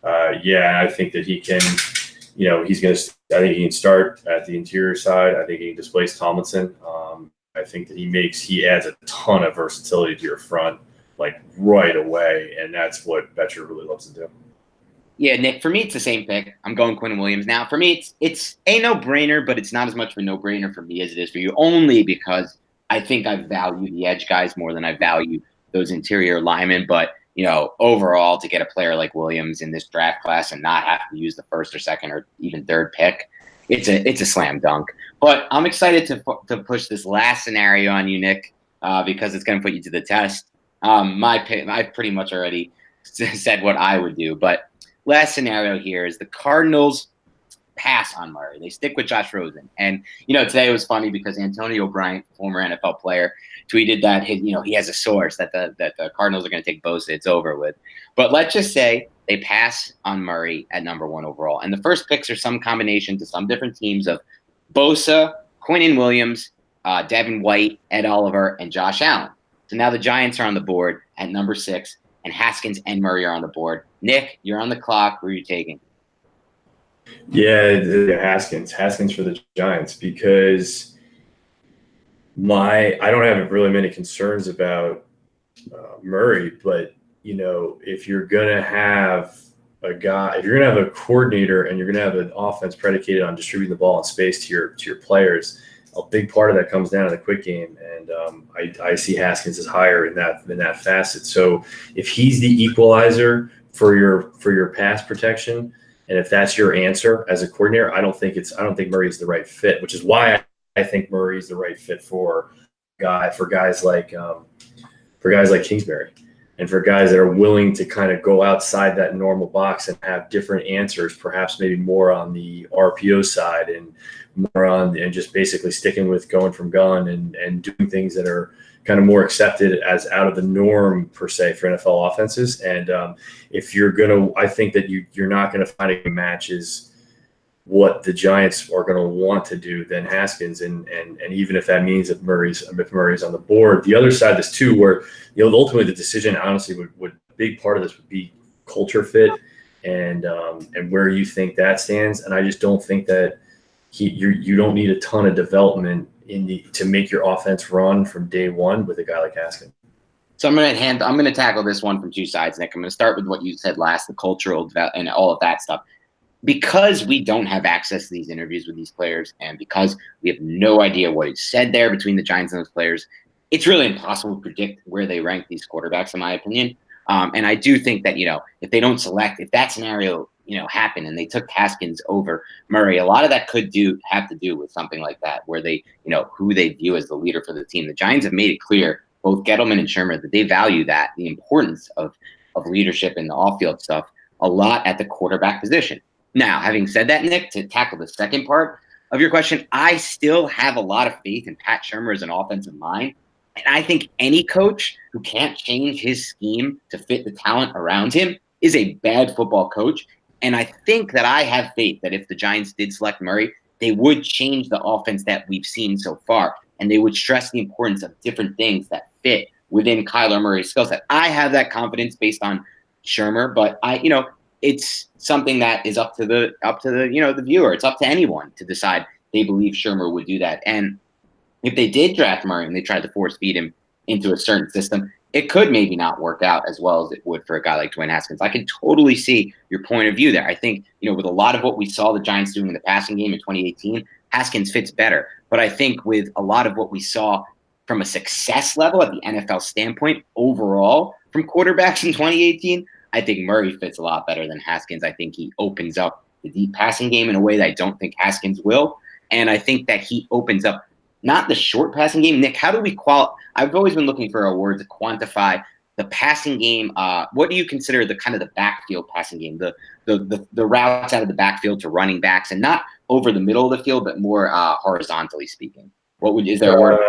I think that he can. I think he can start at the interior side. I think he can displace Tomlinson. I think that he adds a ton of versatility to your front, like right away, and that's what Betcher really loves to do.
Yeah, Nick, for me, it's the same pick. I'm going Quinnen Williams. Now, for me, it's a no-brainer, but it's not as much of a no-brainer for me as it is for you, only because I think I value the edge guys more than I value those interior linemen. But, overall, to get a player like Williams in this draft class and not have to use the 1st or 2nd or even 3rd pick, it's a slam dunk. But I'm excited to push this last scenario on you, Nick, because it's going to put you to the test. My pick, I've pretty much already said what I would do, but last scenario here is the Cardinals pass on Murray. They stick with Josh Rosen. And, today it was funny because Antonio Bryant, former NFL player, tweeted that he has a source that the Cardinals are going to take Bosa. It's over with. But let's just say they pass on Murray at number 1 overall. And the first picks are some combination to some different teams of Bosa, Quinnen Williams, Devin White, Ed Oliver, and Josh Allen. So now the Giants are on the board at number 6. And Haskins and Murray are on the board. Nick, you're on the clock. Who are you taking?
Yeah, Haskins for the Giants because I don't have really many concerns about Murray, but if you're gonna have a coordinator and you're gonna have an offense predicated on distributing the ball in space to your players, a big part of that comes down to the quick game, and I see Haskins as higher in that facet. So if he's the equalizer for your pass protection, and if that's your answer as a coordinator, I don't think Murray's the right fit, which is why I think Murray's the right fit for guys like Kingsbury. and for guys that are willing to kind of go outside that normal box and have different answers, perhaps maybe more on the RPO side and more on and just basically sticking with going from gun and doing things that are kind of more accepted as out of the norm per se for NFL offenses. And if you're gonna, I think that you're not going to find a matches what the Giants are going to want to do than Haskins, and even if that means that Murray's on the board. The other side of this too, where ultimately the decision honestly would a big part of this would be culture fit and where you think that stands. And I just don't think that you don't need a ton of development to make your offense run from day one with a guy like Haskins.
So I'm going to tackle this one from two sides, Nick. I'm going to start with what you said last, the cultural and all of that stuff. Because we don't have access to these interviews with these players, and because we have no idea what is said there between the Giants and those players, it's really impossible to predict where they rank these quarterbacks, in my opinion. And I do think that, if they don't select, if that scenario, happened and they took Haskins over Murray, a lot of that could have to do with something like that, where they, who they view as the leader for the team. The Giants have made it clear, both Gettleman and Shermer, that they value that, the importance of leadership in the off-field stuff, a lot at the quarterback position. Now, having said that, Nick, to tackle the second part of your question, I still have a lot of faith in Pat Shermer as an offensive mind. And I think any coach who can't change his scheme to fit the talent around him is a bad football coach. And I think that I have faith that if the Giants did select Murray, they would change the offense that we've seen so far. And they would stress the importance of different things that fit within Kyler Murray's skill set. I have that confidence based on Shermer, but it's something that is up to the the viewer. It's up to anyone to decide they believe Shermer would do that. And if they did draft Murray and they tried to force feed him into a certain system, it could maybe not work out as well as it would for a guy like Dwayne Haskins. I can totally see your point of view there. I think, with a lot of what we saw the Giants doing in the passing game in 2018, Haskins fits better. But I think with a lot of what we saw from a success level at the NFL standpoint overall from quarterbacks in 2018, I think Murray fits a lot better than Haskins. I think he opens up the deep passing game in a way that I don't think Haskins will. And I think that he opens up not the short passing game. Nick, how do we I've always been looking for a word to quantify the passing game. What do you consider the kind of the backfield passing game, the routes out of the backfield to running backs, and not over the middle of the field, but more horizontally speaking? Is there a word?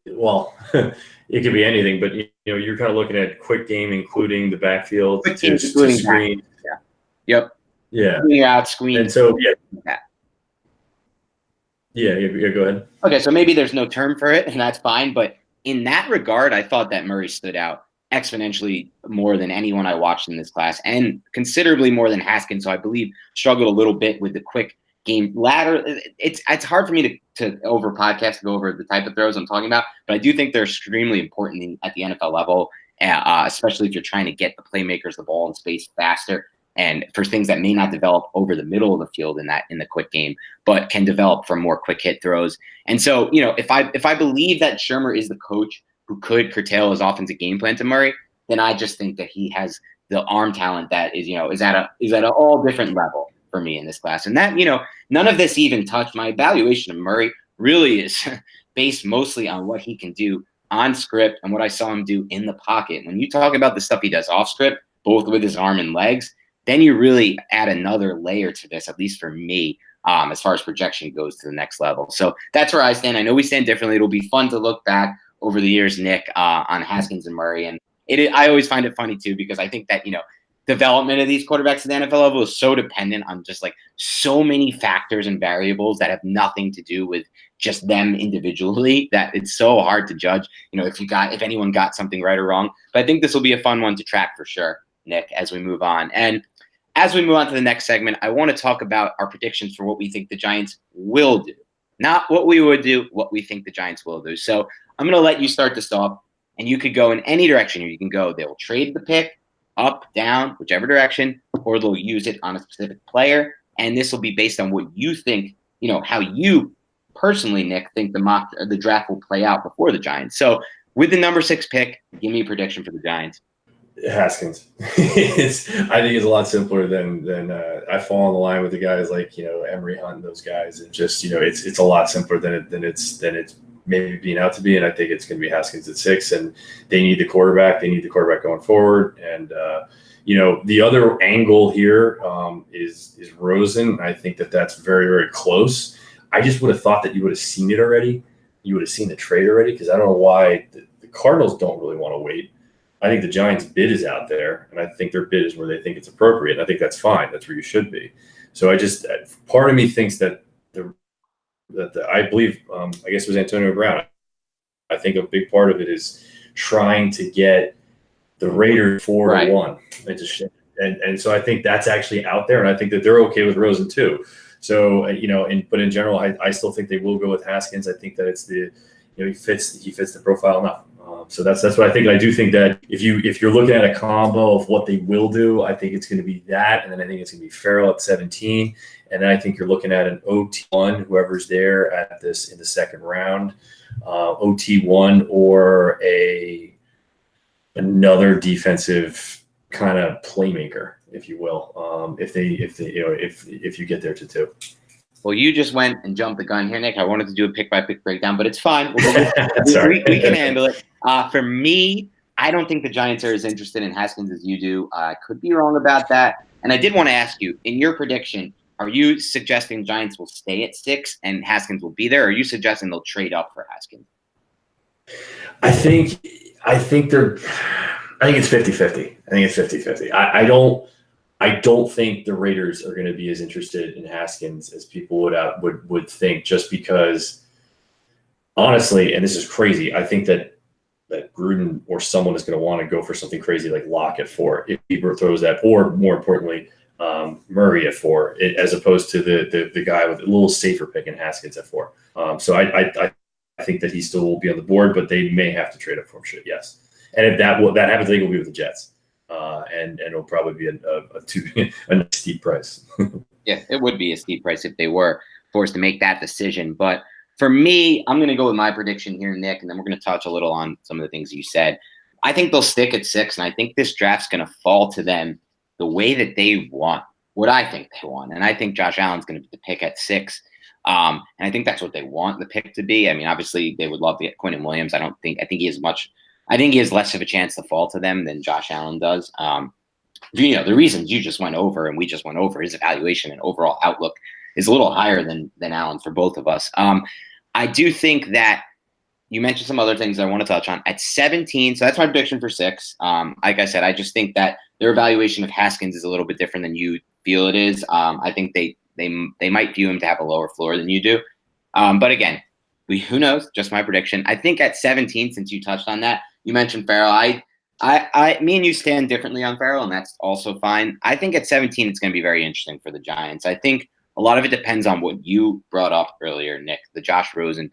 Well, it could be anything, but you're kind of looking at quick game, including the backfield,
quick game, including screen. Yeah. Yep.
Yeah.
Out screen.
And so yeah, go ahead.
Okay, so maybe there's no term for it, and that's fine. But in that regard, I thought that Murray stood out exponentially more than anyone I watched in this class, and considerably more than Haskins. So I believe struggled a little bit with the quick game ladder. It's hard for me to over podcast to go over the type of throws I'm talking about, but I do think they're extremely important at the NFL level, especially if you're trying to get the playmakers the ball in space faster, and for things that may not develop over the middle of the field in the quick game, but can develop from more quick hit throws. And so, if I believe that Shermer is the coach who could curtail his offensive game plan to Murray, then I just think that he has the arm talent that is at an all different level for me in this class. And that, none of this even touched my evaluation of Murray really is based mostly on what he can do on script and what I saw him do in the pocket. When you talk about the stuff he does off script, both with his arm and legs, then you really add another layer to this, at least for me, as far as projection goes to the next level. So that's where I stand. I know we stand differently. It'll be fun to look back over the years, Nick, on Haskins and Murray. And I always find it funny, too, because I think that, development of these quarterbacks at the NFL level is so dependent on just like so many factors and variables that have nothing to do with just them individually that it's so hard to judge, if anyone got something right or wrong. But I think this will be a fun one to track for sure, Nick, as we move on. And as we move on to the next segment, I want to talk about our predictions for what we think the Giants will do. Not what we would do, what we think the Giants will do. So I'm going to let you start this off, and you could go in any direction. You can go, they'll trade the pick, up, down, whichever direction, or they'll use it on a specific player. And this will be based on what you think, how you personally, Nick, think the draft will play out before the Giants. So with the number 6 pick, give me a prediction for the Giants.
Haskins. I think it's a lot simpler than I fall on the line with the guys like Emery Hunt and those guys. And just it's a lot simpler than it's maybe being out to be, and I think it's going to be Haskins at 6. And they need the quarterback. They need the quarterback going forward. And the other angle here is Rosen. I think that's very, very close. I just would have thought that you would have seen it already. You would have seen the trade already, because I don't know why the Cardinals don't really want to wait. I think the Giants' bid is out there, and I think their bid is where they think it's appropriate. I think that's fine. That's where you should be. So part of me thinks that I believe, I guess it was Antonio Brown. I think a big part of it is trying to get the Raiders 4-1. And so I think that's actually out there, and I think that they're okay with Rosen too. So, but in general, I still think they will go with Haskins. I think that it's he fits the profile enough. So that's what I think. I do think that if you're looking at a combo of what they will do, I think it's going to be that, and then I think it's going to be Farrell at 17, and then I think you're looking at an OT1, whoever's there in the second round, OT1 or another defensive kind of playmaker, if you will, if you get there to 2.
Well, you just went and jumped the gun here, Nick. I wanted to do a pick-by-pick breakdown, but it's fine. We can handle it. For me, I don't think the Giants are as interested in Haskins as you do. I could be wrong about that. And I did want to ask you, in your prediction, are you suggesting Giants will stay at 6 and Haskins will be there, or are you suggesting they'll trade up for Haskins?
I think it's 50-50. I think it's 50-50. I don't think the Raiders are going to be as interested in Haskins as people would think, just because, honestly, and this is crazy, I think that Gruden or someone is going to want to go for something crazy like Locke at 4 if he throws that, or more importantly, Murray at 4, as opposed to the guy with a little safer pick in Haskins at 4. So I think that he still will be on the board, but they may have to trade up for him. Yes, and if that happens, I think it will be with the Jets. And it'll probably be a steep price.
Yeah, it would be a steep price if they were forced to make that decision. But for me, I'm going to go with my prediction here, Nick, and then we're going to touch a little on some of the things you said. I think they'll stick at 6, and I think this draft's going to fall to them the way that they want, what I think they want. And I think Josh Allen's going to be the pick at 6. And I think that's what they want the pick to be. I mean, obviously, they would love to get Quentin Williams. I think he has less of a chance to fall to them than Josh Allen does. The reasons you just went over and we just went over, his evaluation and overall outlook is a little higher than Allen for both of us. I do think that you mentioned some other things I want to touch on. At 17, so that's my prediction for 6. Like I said, I just think that their evaluation of Haskins is a little bit different than you feel it is. I think they might view him to have a lower floor than you do. But again, who knows? Just my prediction. I think at 17, since you touched on that, you mentioned Farrell. Me and you stand differently on Farrell, and that's also fine. I think at 17, it's going to be very interesting for the Giants. I think a lot of it depends on what you brought up earlier, Nick, the Josh Rosen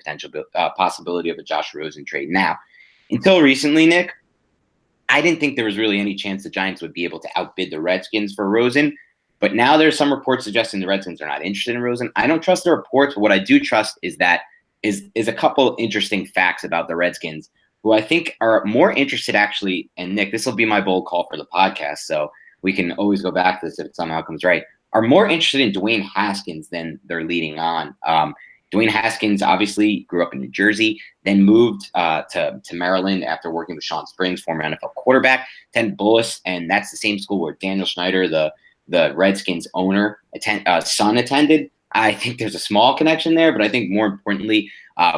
possibility of a Josh Rosen trade. Now, until recently, Nick, I didn't think there was really any chance the Giants would be able to outbid the Redskins for Rosen. But now there's some reports suggesting the Redskins are not interested in Rosen. I don't trust the reports, but what I do trust is a couple interesting facts about the Redskins, who I think are more interested actually, and Nick, this will be my bold call for the podcast, so we can always go back to this if it somehow comes right, are more interested in Dwayne Haskins than they're leading on. Dwayne Haskins obviously grew up in New Jersey, then moved to Maryland after working with Sean Springs, former NFL quarterback, attended Bullis, and that's the same school where Daniel Snyder, the Redskins owner, son attended. I think there's a small connection there, but I think more importantly,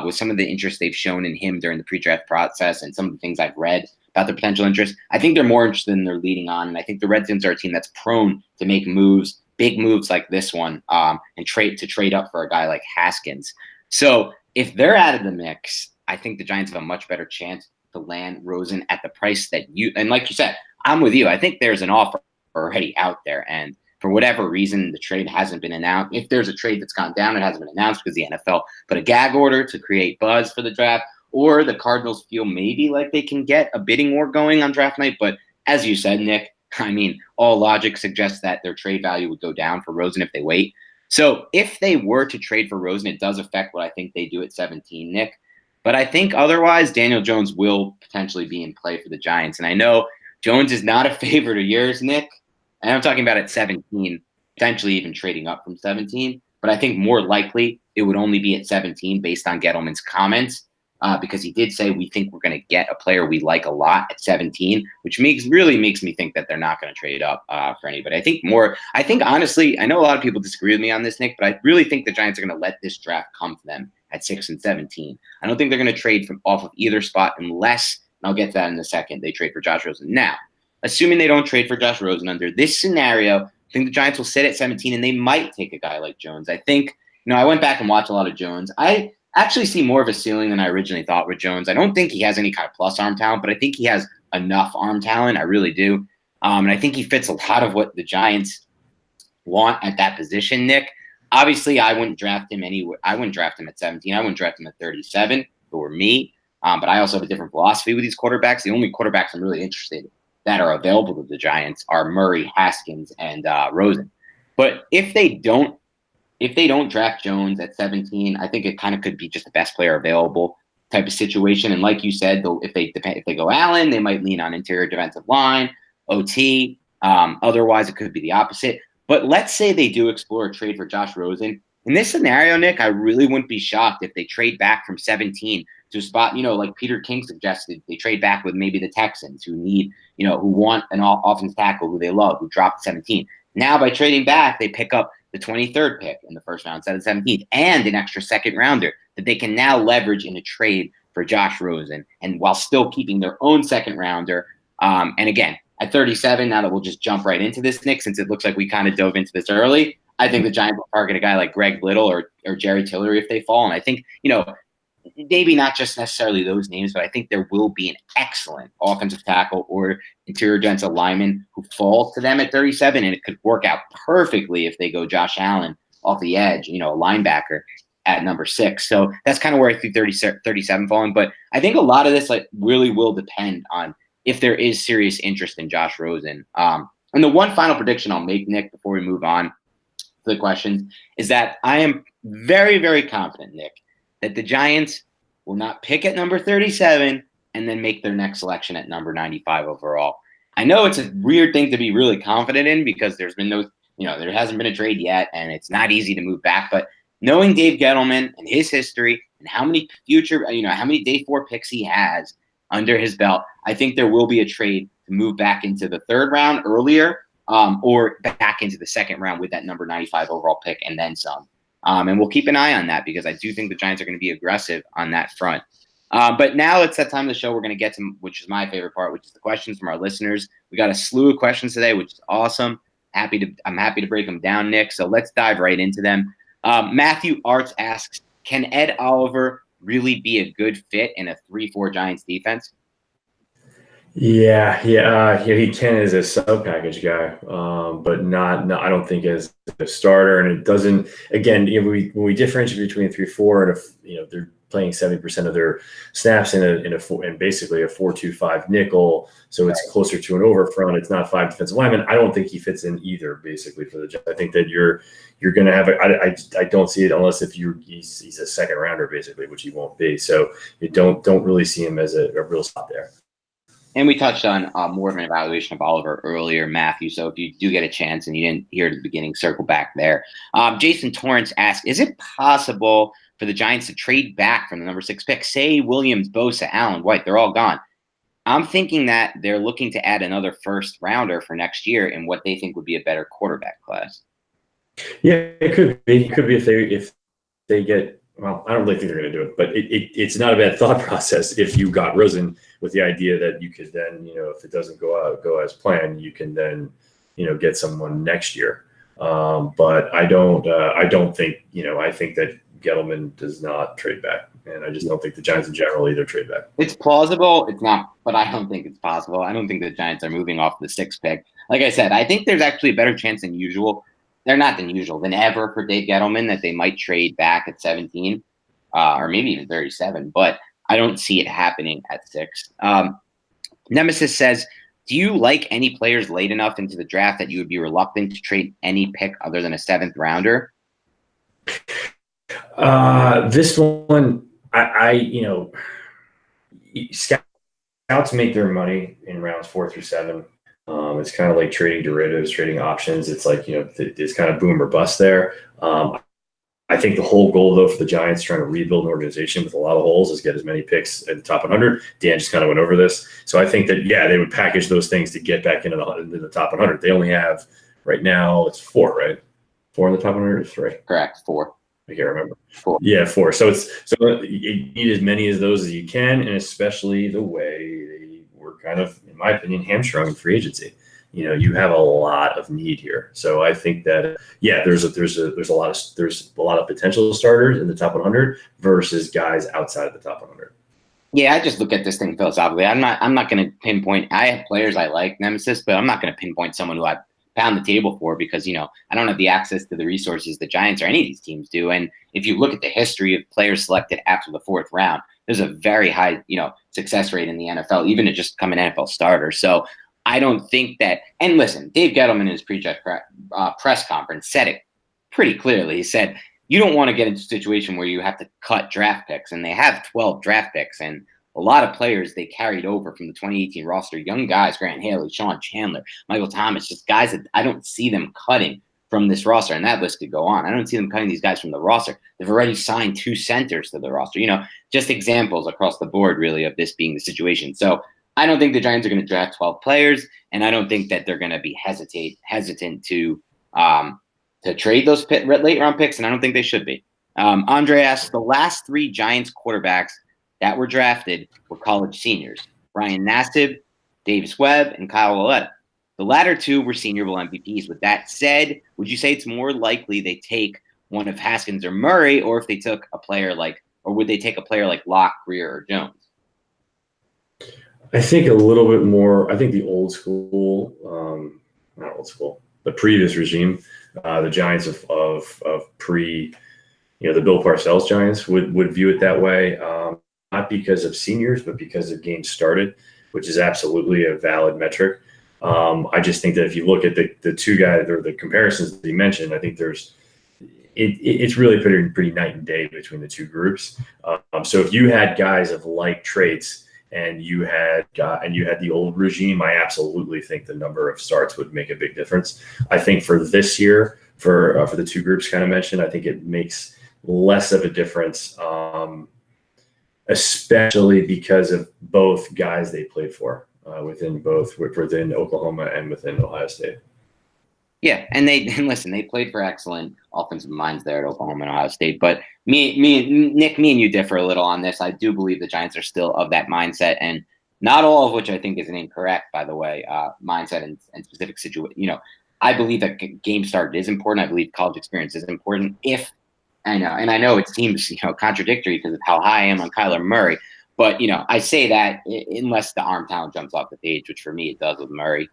with some of the interest they've shown in him during the pre-draft process and some of the things I've read about their potential interest, I think they're more interested than they're leading on. And I think the Redskins are a team that's prone to make moves, big moves like this one, and trade up for a guy like Haskins. So if they're out of the mix, I think the Giants have a much better chance to land Rosen at the price that and like you said, I'm with you. I think there's an offer already out there, and for whatever reason, the trade hasn't been announced. If there's a trade that's gone down, it hasn't been announced because the NFL put a gag order to create buzz for the draft, or the Cardinals feel maybe like they can get a bidding war going on draft night. But as you said, Nick, I mean, all logic suggests that their trade value would go down for Rosen if they wait. So if they were to trade for Rosen, it does affect what I think they do at 17, Nick. But I think otherwise, Daniel Jones will potentially be in play for the Giants. And I know Jones is not a favorite of yours, Nick. And I'm talking about at 17, potentially even trading up from 17. But I think more likely it would only be at 17 based on Gettleman's comments. because he did say we think we're going to get a player we like a lot at 17, which really makes me think that they're not going to trade up for anybody. I think honestly, I know a lot of people disagree with me on this, Nick, but I really think the Giants are going to let this draft come to them at 6 and 17. I don't think they're going to trade from off of either spot unless, and I'll get to that in a second, they trade for Josh Rosen. Now, assuming they don't trade for Josh Rosen under this scenario, I think the Giants will sit at 17 and they might take a guy like Jones. I think, I went back and watched a lot of Jones. I actually see more of a ceiling than I originally thought with Jones. I don't think he has any kind of plus arm talent, but I think he has enough arm talent. I really do. And I think he fits a lot of what the Giants want at that position, Nick. Obviously, I wouldn't draft him anywhere. I wouldn't draft him at 17. I wouldn't draft him at 37 if it were me. But I also have a different philosophy with these quarterbacks. The only quarterbacks I'm really interested in that are available to the Giants are Murray, Haskins, and Rosen. But if they don't draft Jones at 17, I think it kind of could be just the best player available type of situation. And like you said, if they go Allen, they might lean on interior defensive line, OT. Otherwise, it could be the opposite. But let's say they do explore a trade for Josh Rosen. In this scenario, Nick, I really wouldn't be shocked if they trade back from 17 to a spot, like Peter King suggested, they trade back with maybe the Texans who need, who want an offensive tackle who they love, who dropped 17. Now, by trading back, they pick up the 23rd pick in the first round instead of the 17th and an extra second rounder that they can now leverage in a trade for Josh Rosen, and while still keeping their own second rounder. And again, at 37, now that we'll just jump right into this, Nick, since it looks like we kind of dove into this early, I think the Giants will target a guy like Greg Little or Jerry Tillery if they fall. And I think, maybe not just necessarily those names, but I think there will be an excellent offensive tackle or interior defensive lineman who falls to them at 37, and it could work out perfectly if they go Josh Allen off the edge, a linebacker at number 6. So that's kind of where I think 37 falling. But I think a lot of this really will depend on if there is serious interest in Josh Rosen. And the one final prediction I'll make, Nick, before we move on to the questions, is that I am very, very confident, Nick, that the Giants will not pick at number 37 and then make their next selection at number 95 overall. I know it's a weird thing to be really confident in because there's been there hasn't been a trade yet, and it's not easy to move back. But knowing Dave Gettleman and his history and how many how many day 4 picks he has under his belt, I think there will be a trade to move back into the 3rd round earlier, or back into the 2nd round with that number 95 overall pick and then some. And we'll keep an eye on that because I do think the Giants are going to be aggressive on that front. But now it's that time of the show we're going to get to, which is my favorite part, which is the questions from our listeners. We got a slew of questions today, which is awesome. I'm happy to break them down, Nick. So let's dive right into them. Matthew Arts asks, can Ed Oliver really be a good fit in a 3-4 Giants defense?
Yeah, he can as a sub package guy, but not. I don't think as a starter. And it doesn't. Again, when we differentiate between 3-4 and they're playing 70% of their snaps in basically a 4-2-5 nickel, so it's closer to an over front. It's not 5 defensive linemen. I don't think he fits in either. Basically, for the Giants, I think that you're going to have. I don't see it unless if he's a second rounder, basically, which he won't be. So you don't really see him as a real spot there.
And we touched on more of an evaluation of Oliver earlier, Matthew. So if you do get a chance and you didn't hear it at the beginning, circle back there. Jason Torrance asked, is it possible for the Giants to trade back from the number 6 pick? Say Williams, Bosa, Allen, White, they're all gone. I'm thinking that they're looking to add another 1st rounder for next year in what they think would be a better quarterback class.
Yeah, it could be. It could be if they get. Well, I don't really think they're going to do it, but it's not a bad thought process if you got Rosen with the idea that you could then, if it doesn't go as planned, you can then, get someone next year. But I don't think, I think that Gettleman does not trade back, and I just don't think the Giants in general either trade back.
It's plausible. It's not, but I don't think it's possible. I don't think the Giants are moving off the 6th pick. Like I said, I think there's actually a better chance than usual. They're not than ever for Dave Gettleman that they might trade back at 17 or maybe even 37, but I don't see it happening at 6. Nemesis says, do you like any players late enough into the draft that you would be reluctant to trade any pick other than a 7th rounder?
This one, scouts make their money in rounds 4 through 7. It's kind of like trading derivatives, trading options. It's like, it's kind of boom or bust there. I think the whole goal, though, for the Giants trying to rebuild an organization with a lot of holes is get as many picks at the top 100. Dan just kind of went over this. So I think that, yeah, they would package those things to get back into the top 100. They only have, right now, it's 4, right? 4 in the top 100 or 3?
Correct, 4.
I can't remember.
4.
Yeah, 4. So you need as many of those as you can, and especially the way they were kind of, in my opinion, hamstrung in free agency. You have a lot of need here. So I think that, yeah, there's a lot of potential starters in the top 100 versus guys outside of the top 100.
Yeah, I just look at this thing philosophically. I'm not going to pinpoint. I have players I like, Nemesis, but I'm not going to pinpoint someone who I pound the table for because, I don't have the access to the resources the Giants or any of these teams do. And if you look at the history of players selected after the 4th round, there's a very high, success rate in the NFL, even to just become an NFL starter. So I don't think that – and listen, Dave Gettleman in his pre-draft press conference said it pretty clearly. He said, you don't want to get into a situation where you have to cut draft picks, and they have 12 draft picks, and a lot of players they carried over from the 2018 roster, young guys, Grant Haley, Sean Chandler, Michael Thomas, just guys that I don't see them cutting from this roster, and that list could go on. I don't see them cutting these guys from the roster. They've already signed 2 centers to the roster. Just examples across the board, really, of this being the situation. So I don't think the Giants are going to draft 12 players, and I don't think that they're going to be hesitant to trade those late-round picks, and I don't think they should be. Andre asks, the last 3 Giants quarterbacks that were drafted were college seniors: Brian Nassib, Davis Webb, and Kyle Lauletta. The latter 2 were Senior Bowl MVPs. With that said, would you say it's more likely they take one of Haskins or Murray, or if they took a player would they take a player like Locke, Greer, or Jones?
I think a little bit more. I think the old school, not old school, the previous regime, the Giants of pre, the Bill Parcells Giants would view it that way. Not because of seniors, but because of games started, which is absolutely a valid metric. I just think that if you look at the 2 guys or the comparisons that you mentioned, I think it's really pretty night and day between the 2 groups. So if you had guys of like traits and you had the old regime, I absolutely think the number of starts would make a big difference. I think for this year, for the 2 groups kind of mentioned, I think it makes less of a difference, especially because of both guys they played for within Oklahoma and within Ohio State.
Yeah, and they played for excellent offensive minds there at Oklahoma and Ohio State. But Nick, me and you differ a little on this. I do believe the Giants are still of that mindset, and not all of which I think is an incorrect, by the way, mindset and specific situation. I believe that game start is important. I believe college experience is important. I know it seems contradictory because of how high I am on Kyler Murray, but I say that unless the arm talent jumps off the page, which for me it does with Murray.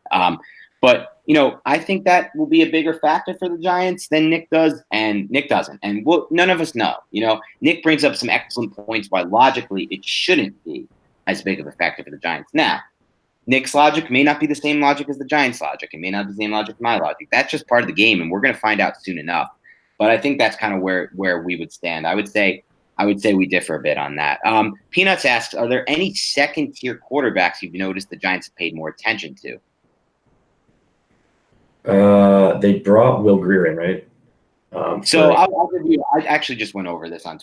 But, I think that will be a bigger factor for the Giants than Nick does, and Nick doesn't. And none of us know. Nick brings up some excellent points why logically it shouldn't be as big of a factor for the Giants. Now, Nick's logic may not be the same logic as the Giants' logic. It may not be the same logic as my logic. That's just part of the game, and we're going to find out soon enough. But I think that's kind of where we would stand. I would say we differ a bit on that. Peanuts asks, are there any second-tier quarterbacks you've noticed the Giants have paid more attention to?
They brought Will Greer in, right?
I'll give you. I actually just went over this on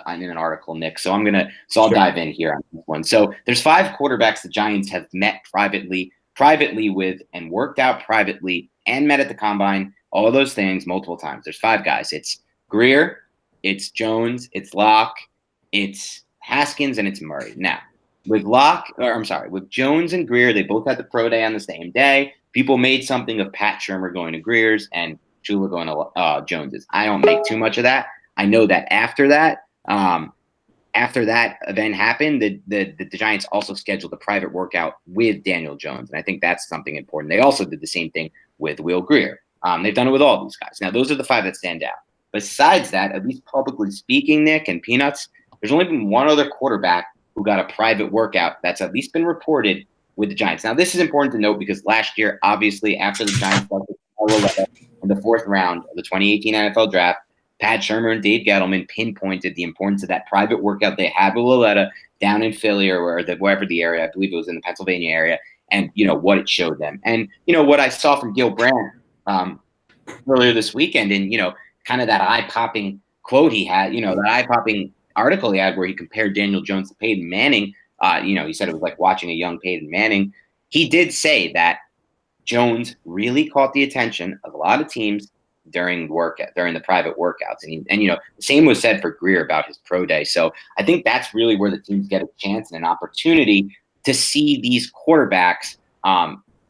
in an article, Nick. So I'll dive in here on this one. So there's 5 quarterbacks the Giants have met privately with and worked out privately and met at the combine. All those things multiple times. There's 5 guys. It's Greer, it's Jones, it's Locke, it's Haskins, and it's Murray. Now, with Jones and Greer, they both had the pro day on the same day. People made something of Pat Shurmur going to Greer's and Shula going to Jones's. I don't make too much of that. I know that after that event happened, the Giants also scheduled a private workout with Daniel Jones, and I think that's something important. They also did the same thing with Will Greer. They've done it with all these guys. Now, those are the 5 that stand out. Besides that, at least publicly speaking, Nick and Peanuts, there's only been one other quarterback who got a private workout that's at least been reported with the Giants. Now, this is important to note because last year, obviously, after the Giants in the 4th round of the 2018 NFL Draft, Pat Shurmur and Dave Gettleman pinpointed the importance of that private workout they had with Lauletta down in Philly or wherever the area, I believe it was in the Pennsylvania area, and what it showed them. And what I saw from Gil Brandt earlier this weekend, and kind of that eye-popping quote he had, that eye-popping article he had where he compared Daniel Jones to Peyton Manning. He said it was like watching a young Peyton Manning. He did say that Jones really caught the attention of a lot of teams during the private workouts, and the same was said for Greer about his pro day. So I think that's really where the teams get a chance and an opportunity to see these quarterbacks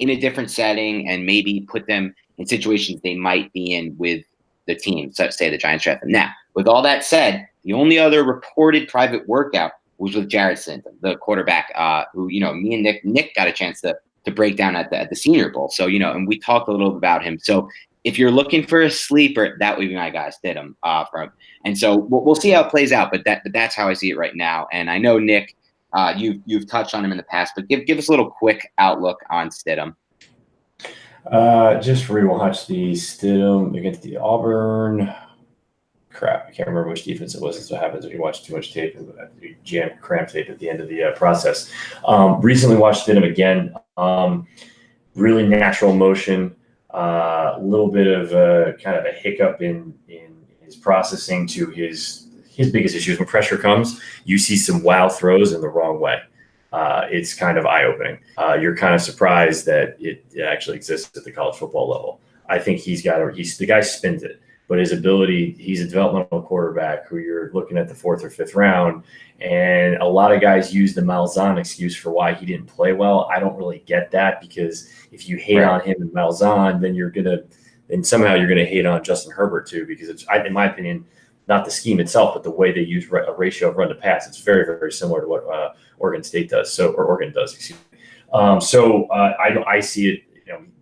in a different setting and maybe put them in situations they might be in with the team. So say the Giants draft them. Now, with all that said, the only other reported private workout was with Jared Sinton, the quarterback, who me and Nick got a chance to break down at the Senior Bowl. So and we talked a little about him. So if you're looking for a sleeper, that would be my guy, Stidham. And so we'll see how it plays out. But that's how I see it right now. And I know Nick, you've touched on him in the past, but give us a little quick outlook on Stidham.
Just rewatch the Stidham against the Auburn. Crap, I can't remember which defense it was. That's what happens when you watch too much tape and you jam cramp tape at the end of the process. Recently watched Stidham again. Really natural motion. A little bit of kind of a hiccup in his processing to his biggest issues. When pressure comes, you see some wow throws in the wrong way. It's kind of eye-opening. You're kind of surprised that it actually exists at the college football level. I think the guy spins it, but his ability, he's a developmental quarterback who you're looking at the 4th or 5th round. And a lot of guys use the Malzahn excuse for why he didn't play well. I don't really get that, because if you hate on him and Malzahn, then somehow you're going to hate on Justin Herbert too, because it's, in my opinion, not the scheme itself, but the way they use a ratio of run to pass. It's very, very similar to what Oregon State does. Oregon does, excuse me. I see it.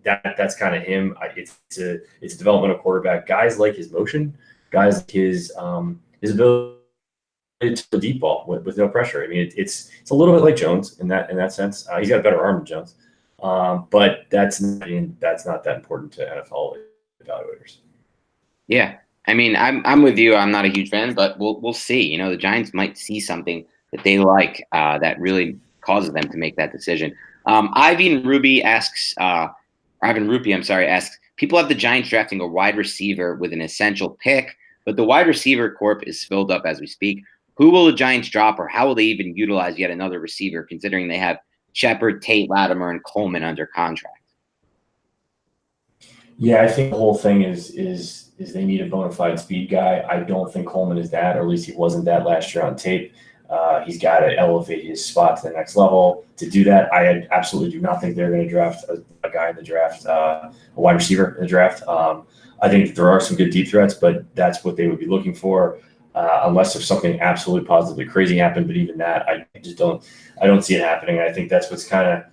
That's kind of him. It's a developmental quarterback. Guys like his motion, guys like his ability to the deep ball with no pressure. I mean, it's a little bit like Jones in that sense. He's got a better arm than Jones, but that's not that important to NFL evaluators.
Yeah, I mean, I'm with you. I'm not a huge fan, but we'll see. The Giants might see something that they like that really causes them to make that decision. Ivan Rupi asks, people have the Giants drafting a wide receiver with an essential pick, but the wide receiver corp is filled up as we speak. Who will the Giants drop, or how will they even utilize yet another receiver, considering they have Shepard, Tate, Latimer, and Coleman under contract?
Yeah, I think the whole thing is they need a bona fide speed guy. I don't think Coleman is that, or at least he wasn't that last year on tape. He's got to elevate his spot to the next level. To do that, I absolutely do not think they're going to draft a guy in the draft, a wide receiver in the draft. I think there are some good deep threats, but that's what they would be looking for, unless there's something absolutely positively crazy happened. But even that, I don't see it happening. I think that's what's kind of,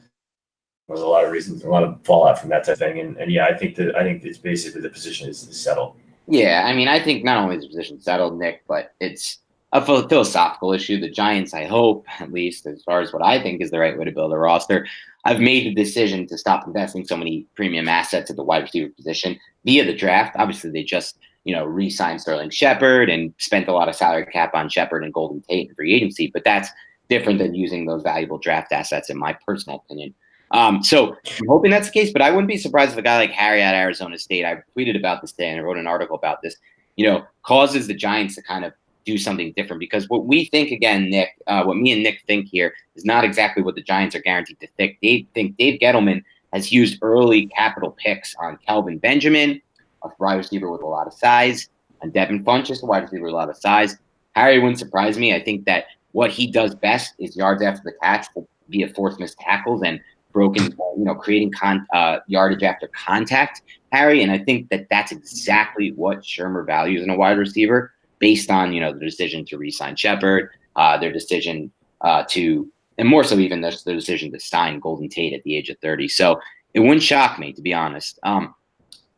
there's a lot of reasons, a lot of fallout from that type of thing. And yeah, I think it's basically the position is settled.
Yeah, I mean, I think not only is the position settled, Nick, but it's a philosophical issue. The Giants, I hope, at least as far as what I think is the right way to build a roster, I've made the decision to stop investing so many premium assets at the wide receiver position via the draft. Obviously, they just re-signed Sterling Shepard and spent a lot of salary cap on Shepard and Golden Tate in free agency, but that's different than using those valuable draft assets, in my personal opinion. So I'm hoping that's the case, but I wouldn't be surprised if a guy like Harry at Arizona State, I tweeted about this today and I wrote an article about this, causes the Giants to kind of do something different, because what we think, again, Nick, what me and Nick think here is not exactly what the Giants are guaranteed to think. They think Dave Gettleman has used early capital picks on Kelvin Benjamin, a wide receiver with a lot of size, and Devin Funchess, a wide receiver with a lot of size. Harry wouldn't surprise me. I think that what he does best is yards after the catch via forced missed tackles and broken, creating yardage after contact, Harry. And I think that that's exactly what Shurmur values in a wide receiver, based on, the decision to re-sign Shepard, their decision and more so even their decision to sign Golden Tate at the age of 30. So it wouldn't shock me, to be honest.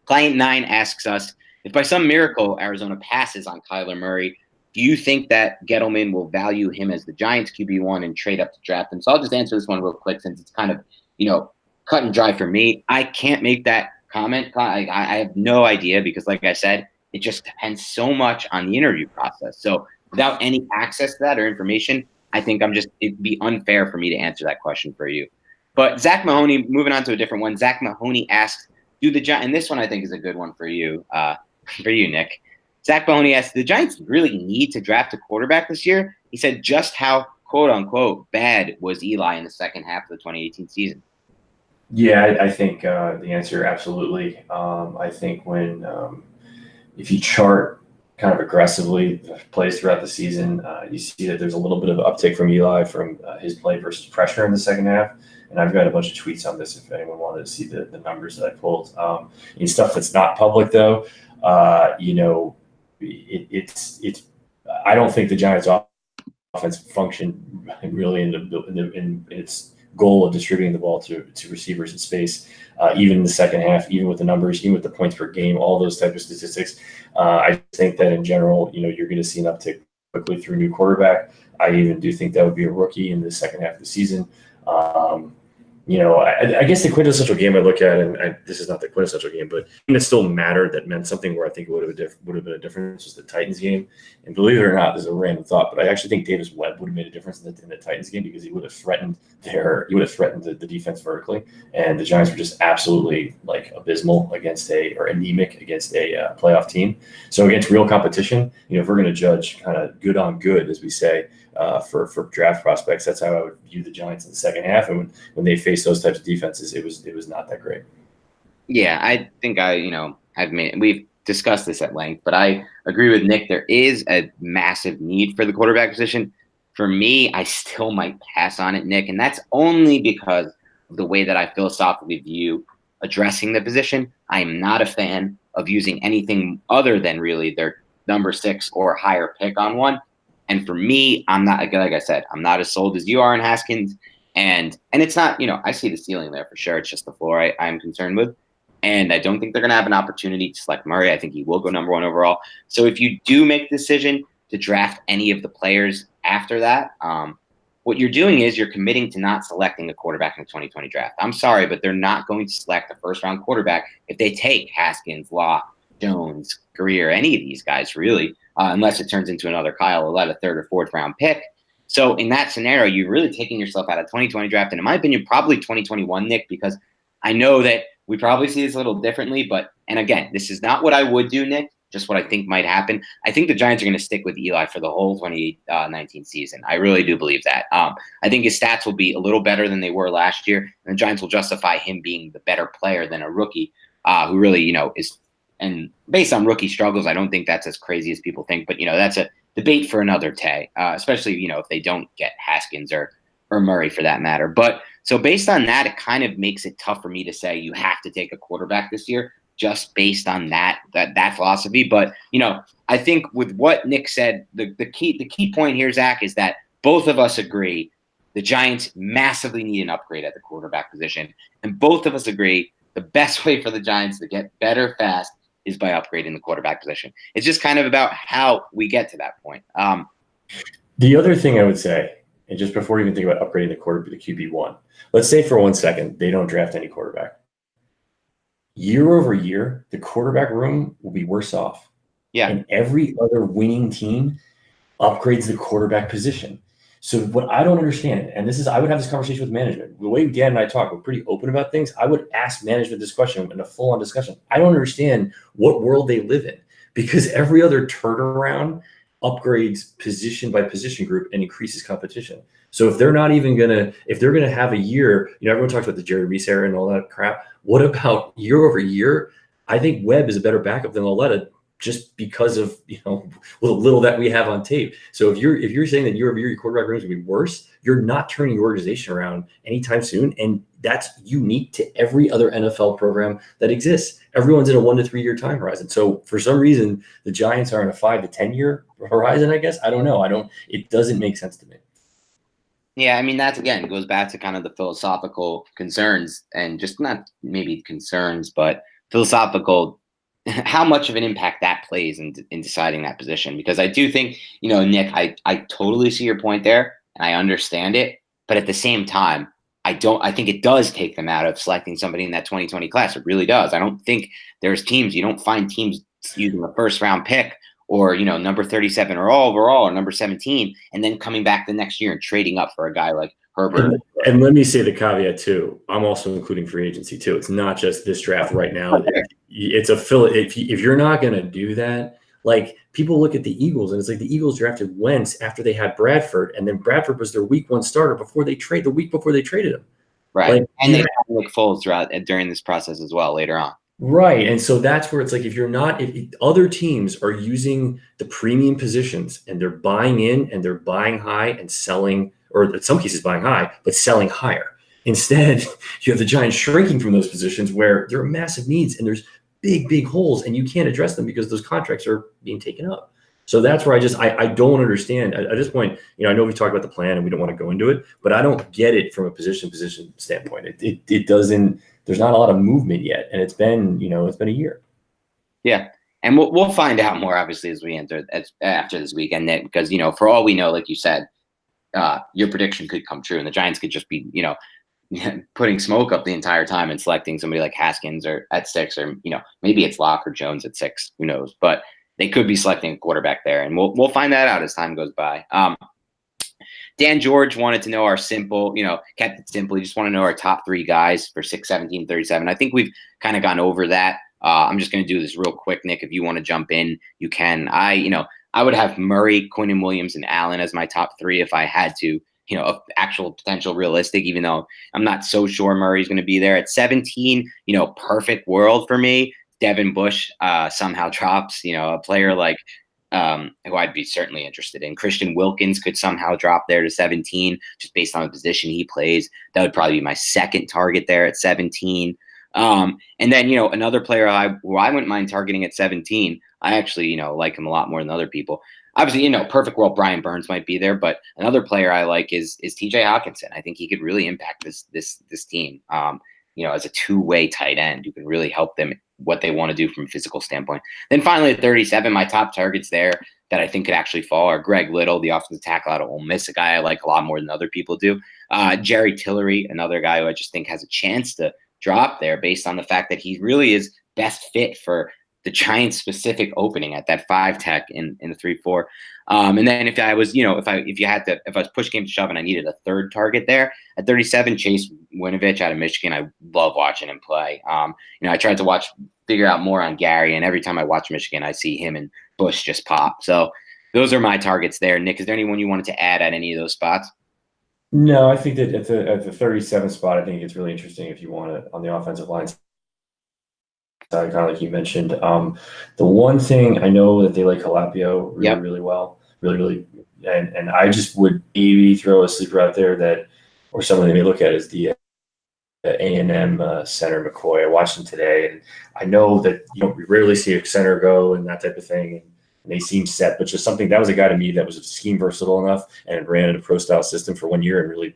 Client 9 asks us, if by some miracle Arizona passes on Kyler Murray, do you think that Gettleman will value him as the Giants QB1 and trade up to draft him? So I'll just answer this one real quick, since it's kind of, cut and dry for me. I can't make that comment. I have no idea, because like I said, it just depends so much on the interview process. So without any access to that or information, I think it'd be unfair for me to answer that question for you. But Zach Mahoney, moving on to a different one. Zach Mahoney asks, and this one I think is a good one for you, Nick. Zach Boney asked, the Giants really need to draft a quarterback this year? He said, just how, quote unquote, bad was Eli in the second half of the 2018 season?
Yeah, I think the answer absolutely. I think if you chart kind of aggressively plays throughout the season, you see that there's a little bit of uptick from Eli from his play versus pressure in the second half. And I've got a bunch of tweets on this if anyone wanted to see the numbers that I pulled. In stuff that's not public, though, it's I don't think the Giants' offense function really in its goal of distributing the ball to receivers in space, even in the second half, even with the numbers, even with the points per game, all those type of statistics. I think that in general, you're going to see an uptick quickly through a new quarterback. I even do think that would be a rookie in the second half of the season. I guess the quintessential game I look at, and this is not the quintessential game, but it still mattered that meant something where I think it would have been a difference was the Titans game. And believe it or not, this is a random thought, but I actually think Davis Webb would have made a difference in the Titans game because he would have threatened the defense vertically, and the Giants were just absolutely abysmal or anemic against a playoff team. So against real competition, if we're going to judge kind of good on good, as we say, for draft prospects, that's how I would view the Giants in the second half. And when they face those types of defenses, it was not that great.
Yeah, I think we've discussed this at length, but I agree with Nick. There is a massive need for the quarterback position. For me, I still might pass on it, Nick, and that's only because of the way that I philosophically view addressing the position. I am not a fan of using anything other than really their number 6 or higher pick on one. And for me, I'm not, like I said, I'm not as sold as you are in Haskins. And it's not, I see the ceiling there for sure. It's just the floor I'm concerned with. And I don't think they're going to have an opportunity to select Murray. I think he will go number 1 overall. So if you do make the decision to draft any of the players after that, what you're doing is you're committing to not selecting a quarterback in the 2020 draft. I'm sorry, but they're not going to select a first-round quarterback if they take Haskins, Locke, Jones, Greer, any of these guys, really, unless it turns into another Kyle Ouellette, a 3rd or 4th round pick. So in that scenario, you're really taking yourself out of 2020 draft. And in my opinion, probably 2021, Nick, because I know that we probably see this a little differently. And again, this is not what I would do, Nick, just what I think might happen. I think the Giants are going to stick with Eli for the whole 2019 season. I really do believe that. I think his stats will be a little better than they were last year. And the Giants will justify him being the better player than a rookie who really, is. And based on rookie struggles, I don't think that's as crazy as people think. But, that's a debate for another day, especially, if they don't get Haskins or Murray for that matter. But so based on that, it kind of makes it tough for me to say you have to take a quarterback this year just based on that philosophy. But, I think with what Nick said, the key point here, Zach, is that both of us agree the Giants massively need an upgrade at the quarterback position. And both of us agree the best way for the Giants to get better fast is by upgrading the quarterback position. It's just kind of about how we get to that point.
The other thing I would say, and just before you even think about upgrading the QB1, let's say for 1 second they don't draft any quarterback. Year over year, the quarterback room will be worse off.
Yeah.
And every other winning team upgrades the quarterback position. So what I don't understand, and I would have this conversation with management. The way Dan and I talk, we're pretty open about things. I would ask management this question in a full-on discussion. I don't understand what world they live in because every other turnaround upgrades position by position group and increases competition. So if they're not even if they're gonna have a year, everyone talks about the Jerry Reese era and all that crap. What about year over year? I think Webb is a better backup than Ouellette, just because of what little that we have on tape. So if you're saying that year over year your quarterback room is going to be worse, you're not turning your organization around anytime soon, and that's unique to every other NFL program that exists. Everyone's in a 1 to 3 year time horizon. So for some reason, the Giants are in a 5 to 10 year horizon. I guess I don't know. It doesn't make sense to me.
Yeah, I mean that's again goes back to kind of the philosophical concerns and just not maybe concerns, but philosophical. How much of an impact that plays in deciding that position. Because I do think, Nick, I totally see your point there and I understand it. But at the same time, I think it does take them out of selecting somebody in that 2020 class. It really does. I don't think there's teams, you don't find teams using a 1st round pick or, number 37 or overall or number 17 and then coming back the next year and trading up for a guy like Herbert.
And let me say the caveat too. I'm also including free agency too. It's not just this draft right now. It's if you're not going to do that, Like people look at the Eagles and it's like the Eagles drafted Wentz after they had Bradford, and then Bradford was their week 1 starter the week before they traded him.
Right.
Like,
And they had Nick Foles during this process as well later on.
right. And so that's where it's like, if other teams are using the premium positions and they're buying in and they're buying high and selling, or in some cases buying high, but selling higher. Instead, you have the Giants shrinking from those positions where there are massive needs and there's big, big holes and you can't address them because those contracts are being taken up. So that's where I don't understand at this point. I know we talked about the plan and we don't want to go into it, but I don't get it from a position standpoint. It doesn't. There's not a lot of movement yet, and it's been a year.
Yeah, and we'll find out more obviously as we enter after this weekend, Nick, because for all we know, like you said, your prediction could come true, and the Giants could just be putting smoke up the entire time and selecting somebody like Haskins or at 6, or maybe it's Locke or Jones at 6. Who knows? But they could be selecting a quarterback there, and we'll find that out as time goes by. Dan George wanted to know our simple, kept it simple. You just want to know our top 3 guys for 6, 17, 37. I think we've kind of gone over that. I'm just going to do this real quick, Nick. If you want to jump in, you can. I would have Murray, Quinnen Williams, and Allen as my top 3 if I had to. Of actual potential realistic, even though I'm not so sure Murray's going to be there. At 17, perfect world for me. Devin Bush somehow drops, a player like who I'd be certainly interested in. Christian Wilkins could somehow drop there to 17, just based on the position he plays. That would probably be my second target there at 17. And then, another player who I wouldn't mind targeting at 17. I actually, like him a lot more than other people. Obviously, perfect world, Brian Burns might be there, but another player I like is TJ Hawkinson. I think he could really impact this team. As a two-way tight end who can really help them what they want to do from a physical standpoint. Then finally at 37, my top targets there that I think could actually fall are Greg Little, the offensive tackle out of Ole Miss, a guy I like a lot more than other people do. Jerry Tillery, another guy who I just think has a chance to drop there based on the fact that he really is best fit for the Giants specific opening at that 5 tech in the 3-4. And then if I was, if I was push came to shove and I needed a third target there at 37, Chase Winovich out of Michigan, I love watching him play. I tried to figure out more on Gary, and every time I watch Michigan, I see him and Bush just pop. So those are my targets there. Nick, is there anyone you wanted to add at any of those spots?
No, I think that at the 37 spot, I think it's really interesting if you want it on the offensive line. Kind of like you mentioned, the one thing I know that they like Halapio really well, really, and I just would maybe throw a sleeper out there that, or someone they may look at is the A&M center McCoy. I watched him today, and I know that we rarely see a center go and that type of thing, and they seem set, but just something that was a guy to me that was scheme versatile enough and ran in a pro style system for 1 year and really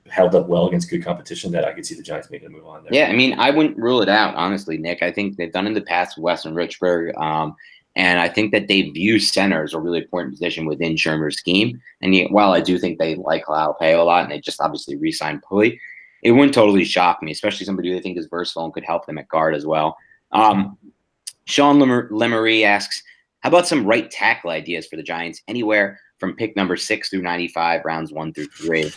held up well against good competition that I could see the Giants making a move on there.
Yeah, I mean, I wouldn't rule it out, honestly, Nick. I think they've done in the past with Weston Richburg, and I think that they view center as a really important position within Shermer's scheme. And while I do think they like Halapio a lot, and they just obviously re-signed Pulley, it wouldn't totally shock me, especially somebody who they think is versatile and could help them at guard as well. Sean Lemery asks, how about some right tackle ideas for the Giants anywhere from pick number 6 through 95, rounds 1 through 3?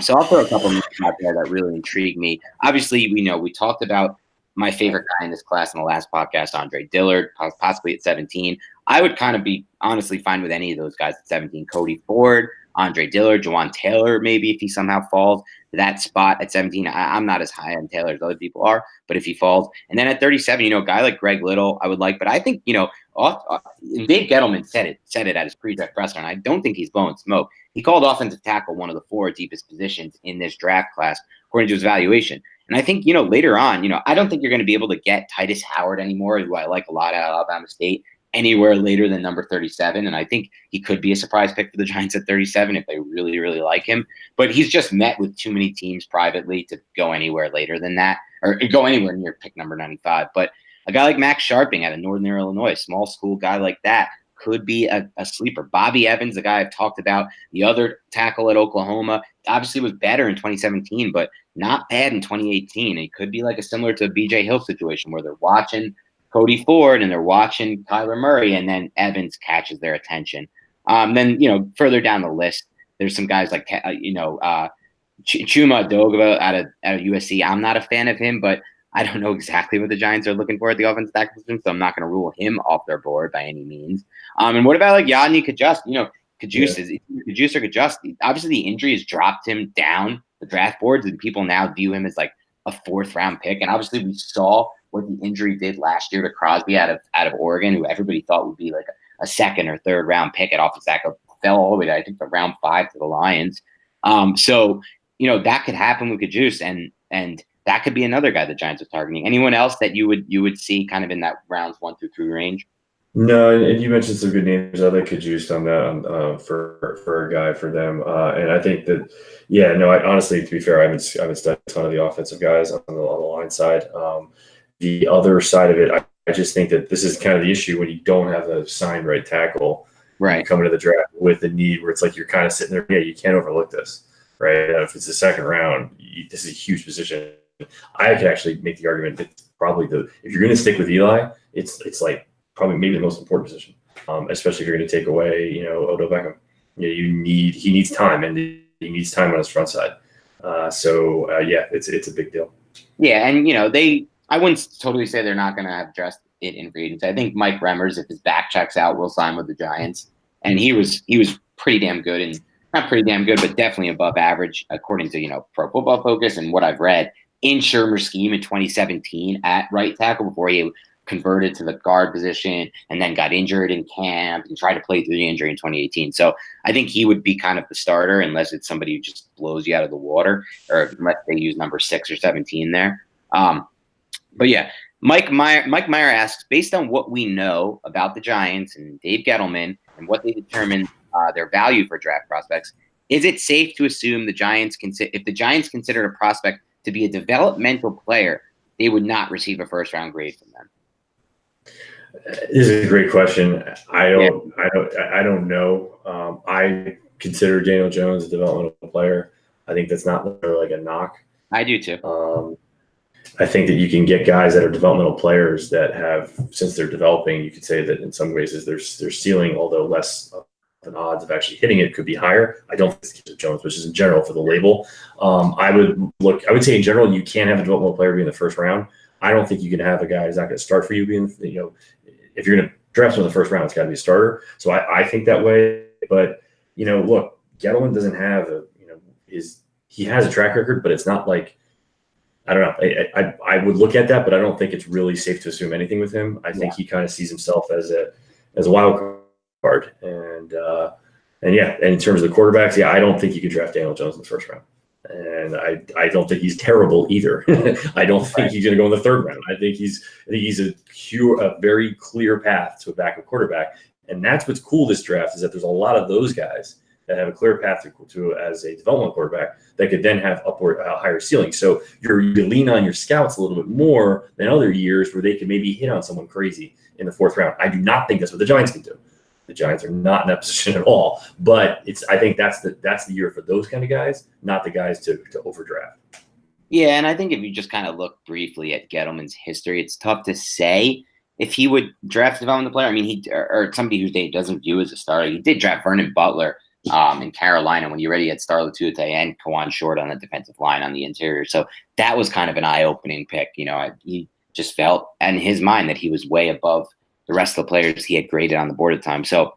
So I'll throw a couple of names out there that really intrigue me. Obviously, we talked about my favorite guy in this class in the last podcast, Andre Dillard, possibly at 17. I would kind of be honestly fine with any of those guys at 17. Cody Ford, Andre Dillard, Jawan Taylor, maybe if he somehow falls to that spot at 17. I'm not as high on Taylor as other people are, but if he falls. And then at 37, a guy like Greg Little, I would like. But I think, Dave Gettleman said it at his pre-draft presser, and I don't think he's blowing smoke. He called offensive tackle one of the 4 deepest positions in this draft class, according to his evaluation. And I think, later on, I don't think you're going to be able to get Titus Howard anymore, who I like a lot out of Alabama State, anywhere later than number 37. And I think he could be a surprise pick for the Giants at 37 if they really, really like him. But he's just met with too many teams privately to go anywhere later than that, or go anywhere near pick number 95. But a guy like Max Sharping out of Northern Illinois, small school guy like that, could be a sleeper. Bobby Evans, the guy I've talked about, the other tackle at Oklahoma, obviously was better in 2017, but not bad in 2018. It could be like a similar to a BJ Hill situation where they're watching Cody Ford and they're watching Kyler Murray, and then Evans catches their attention. Then, further down the list, there's some guys like, Chuma Dogova out of USC. I'm not a fan of him, but I don't know exactly what the Giants are looking for at the offensive tackle position, so I'm not going to rule him off their board by any means. And what about like Yadni Kajust?
Yeah.
Kajust is Kajust or Kajust. Obviously, the injury has dropped him down the draft boards, and people now view him as like a fourth round pick. And obviously, we saw what the injury did last year to Crosby out of Oregon, who everybody thought would be like a second or third round pick at offensive tackle, fell all the way to I think the round 5 to the Lions. So that could happen with Kajust, and that could be another guy the Giants are targeting. Anyone else that you would see kind of in that rounds 1 through 3 range?
No, and you mentioned some good names. I like Kajust on that for a guy for them, and I think that, yeah, no. I honestly, to be fair, I haven't studied a ton of the offensive guys on the line side. The other side of it, I just think that this is kind of the issue when you don't have a signed right tackle.
Right.
You come into the draft with a need where it's like you're kind of sitting there. Yeah, you can't overlook this, right? If it's the second round, this is a huge position. I could actually make the argument that probably if you're going to stick with Eli, it's like probably maybe the most important position, especially if you're going to take away, Odell Beckham. He needs time, and he needs time on his front side. Yeah, it's a big deal.
Yeah, and I wouldn't totally say they're not going to have addressed it in free agency. I think Mike Remmers, if his back checks out, will sign with the Giants, and he was pretty damn good, and not pretty damn good, but definitely above average according to Pro Football Focus and what I've read in Shermer's scheme in 2017 at right tackle before he converted to the guard position and then got injured in camp and tried to play through the injury in 2018. So I think he would be kind of the starter unless it's somebody who just blows you out of the water, or unless they use number 6 or 17 there. But yeah, Mike Meyer asks, based on what we know about the Giants and Dave Gettleman and what they determine their value for draft prospects, is it safe to assume if the Giants considered a prospect to be a developmental player, they would not receive a first-round grade from them?
This is a great question. I don't know. I consider Daniel Jones a developmental player. I think that's not like a knock.
I do too.
I think that you can get guys that are developmental players that have, since they're developing, you could say that in some ways their ceiling, although less than odds of actually hitting it, could be higher. I don't think it's the case of Jones, which is in general for the label. I would say in general, you can't have a developmental player be in the first round. I don't think you can have a guy who's not going to start for you being, if you're going to draft him in the first round, it's got to be a starter. So I think that way. But, look, Gettleman doesn't have he has a track record, but it's not like, I don't know. I would look at that, but I don't think it's really safe to assume anything with him. I think he kind of sees himself as a wild card. And in terms of the quarterbacks, I don't think you could draft Daniel Jones in the first round. And I don't think he's terrible either. I don't think he's going to go in the third round. I think he's a very clear path to a backup quarterback. And that's what's cool this draft, is that there's a lot of those guys that have a clear path to as a development quarterback that could then have upward higher ceiling. So you lean on your scouts a little bit more than other years where they could maybe hit on someone crazy in the fourth round. I do not think that's what the Giants can do. The Giants are not in that position at all. But I think that's the year for those kind of guys, not the guys to overdraft.
Yeah, and I think if you just kind of look briefly at Gettleman's history, it's tough to say if he would draft development player. I mean, or somebody who they doesn't view as a starter. He did draft Vernon Butler in Carolina when you already had Star Latuite and Kawan Short on the defensive line on the interior. So that was kind of an eye-opening pick. He just felt in his mind that he was way above the rest of the players he had graded on the board at the time. So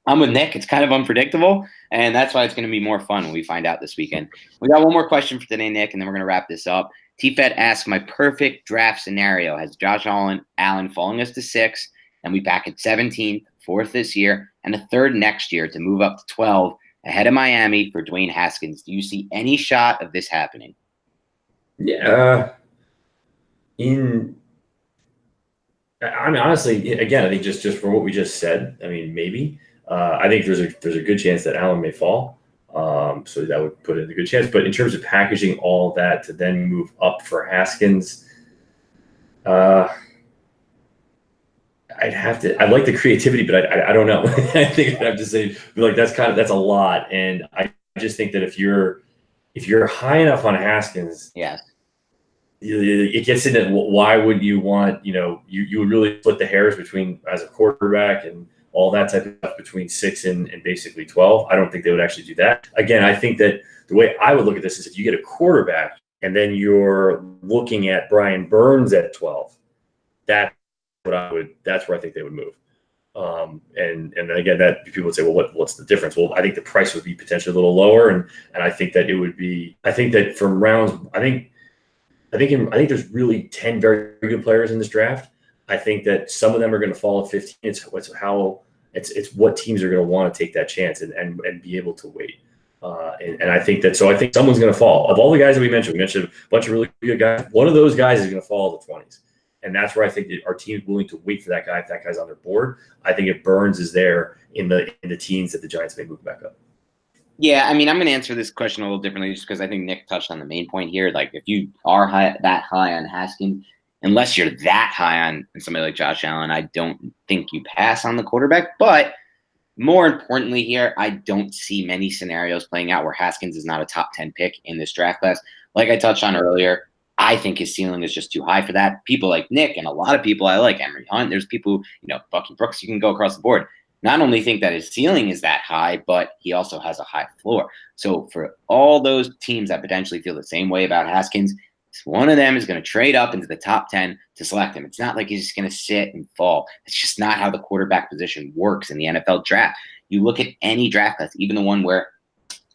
I'm with Nick. It's kind of unpredictable, and that's why it's going to be more fun when we find out this weekend. We got one more question for today, Nick, and then we're going to wrap this up. T-Fed asks, my perfect draft scenario has Josh Allen falling us to 6, and we back at 17th, 4th this year, and a 3rd next year to move up to 12 ahead of Miami for Dwayne Haskins. Do you see any shot of this happening?
Yeah. I mean, honestly, again, I think just for what we just said, I mean, maybe. I think there's a good chance that Allen may fall. So that would put it in a good chance. But in terms of packaging all that to then move up for Haskins, I'd like the creativity, but I don't know. I think I'd have to say, like, that's a lot. And I just think that if you're high enough on Haskins,
yeah,
it gets into why would you want, you would really split the hairs between as a quarterback and all that type of stuff between 6 and basically 12. I don't think they would actually do that. Again, I think that the way I would look at this is if you get a quarterback and then you're looking at Brian Burns at 12. That's where I think they would move. And then again, that people would say, well, what's the difference? Well, I think the price would be potentially a little lower, and I think that it would be. I think that from rounds, I think there's really 10 very good players in this draft. I think that some of them are going to fall at 15. It's what teams are going to want to take that chance and be able to wait. And I think someone's going to fall. Of all the guys that we mentioned a bunch of really good guys. One of those guys is going to fall in the 20s. And that's where I think that our team is willing to wait for that guy if that guy's on their board. I think if Burns is there in the teens, that the Giants may move back up.
Yeah, I mean, I'm going to answer this question a little differently just because I think Nick touched on the main point here. Like, if you are that high on Haskins, unless you're that high on somebody like Josh Allen, I don't think you pass on the quarterback. But more importantly here, I don't see many scenarios playing out where Haskins is not a top 10 pick in this draft class. Like I touched on earlier, I think his ceiling is just too high for that. People like Nick and a lot of people I like, Emory Hunt, there's people, Bucky Brooks, you can go across the board. Not only think that his ceiling is that high, but he also has a high floor. So for all those teams that potentially feel the same way about Haskins, one of them is going to trade up into the top 10 to select him. It's not like he's just going to sit and fall. It's just not how the quarterback position works in the NFL draft. You look at any draft class, even the one where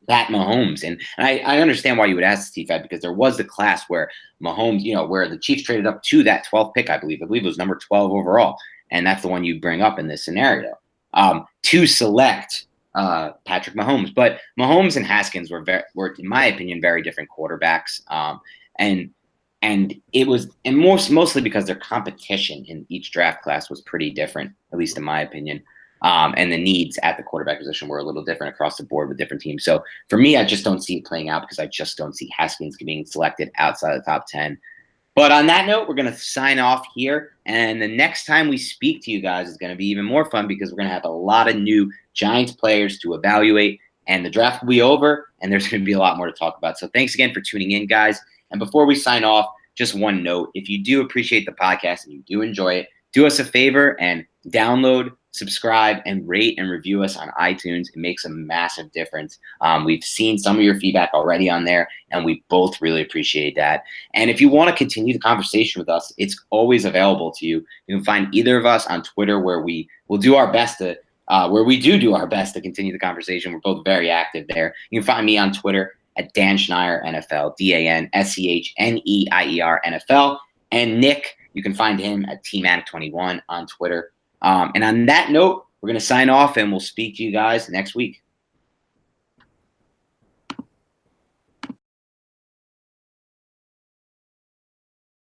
Pat Mahomes, and I understand why you would ask Steve Fed, because there was the class where Mahomes, where the Chiefs traded up to that 12th pick, I believe it was number 12 overall. And that's the one you bring up in this scenario. To select Patrick Mahomes. But Mahomes and Haskins were, in my opinion, very different quarterbacks. And it was mostly because their competition in each draft class was pretty different, at least in my opinion. And the needs at the quarterback position were a little different across the board with different teams. So for me, I just don't see it playing out because I just don't see Haskins being selected outside the top 10. But on that note, we're going to sign off here. And the next time we speak to you guys is going to be even more fun because we're going to have a lot of new Giants players to evaluate. And the draft will be over, and there's going to be a lot more to talk about. So thanks again for tuning in, guys. And before we sign off, just one note. If you do appreciate the podcast and you do enjoy it, do us a favor and download, subscribe, and rate and review us on iTunes. It makes a massive difference. We've seen some of your feedback already on there, and we both really appreciate that. And if you want to continue the conversation with us, it's always available to you. You can find either of us on Twitter, where we will do our best to do our best to continue the conversation. We're both very active there. You can find me on Twitter at Dan Schneier NFL, DANSCHNEIER NFL, and Nick, you can find him at TMAC21 on Twitter. And on that note, we're going to sign off, and we'll speak to you guys next week.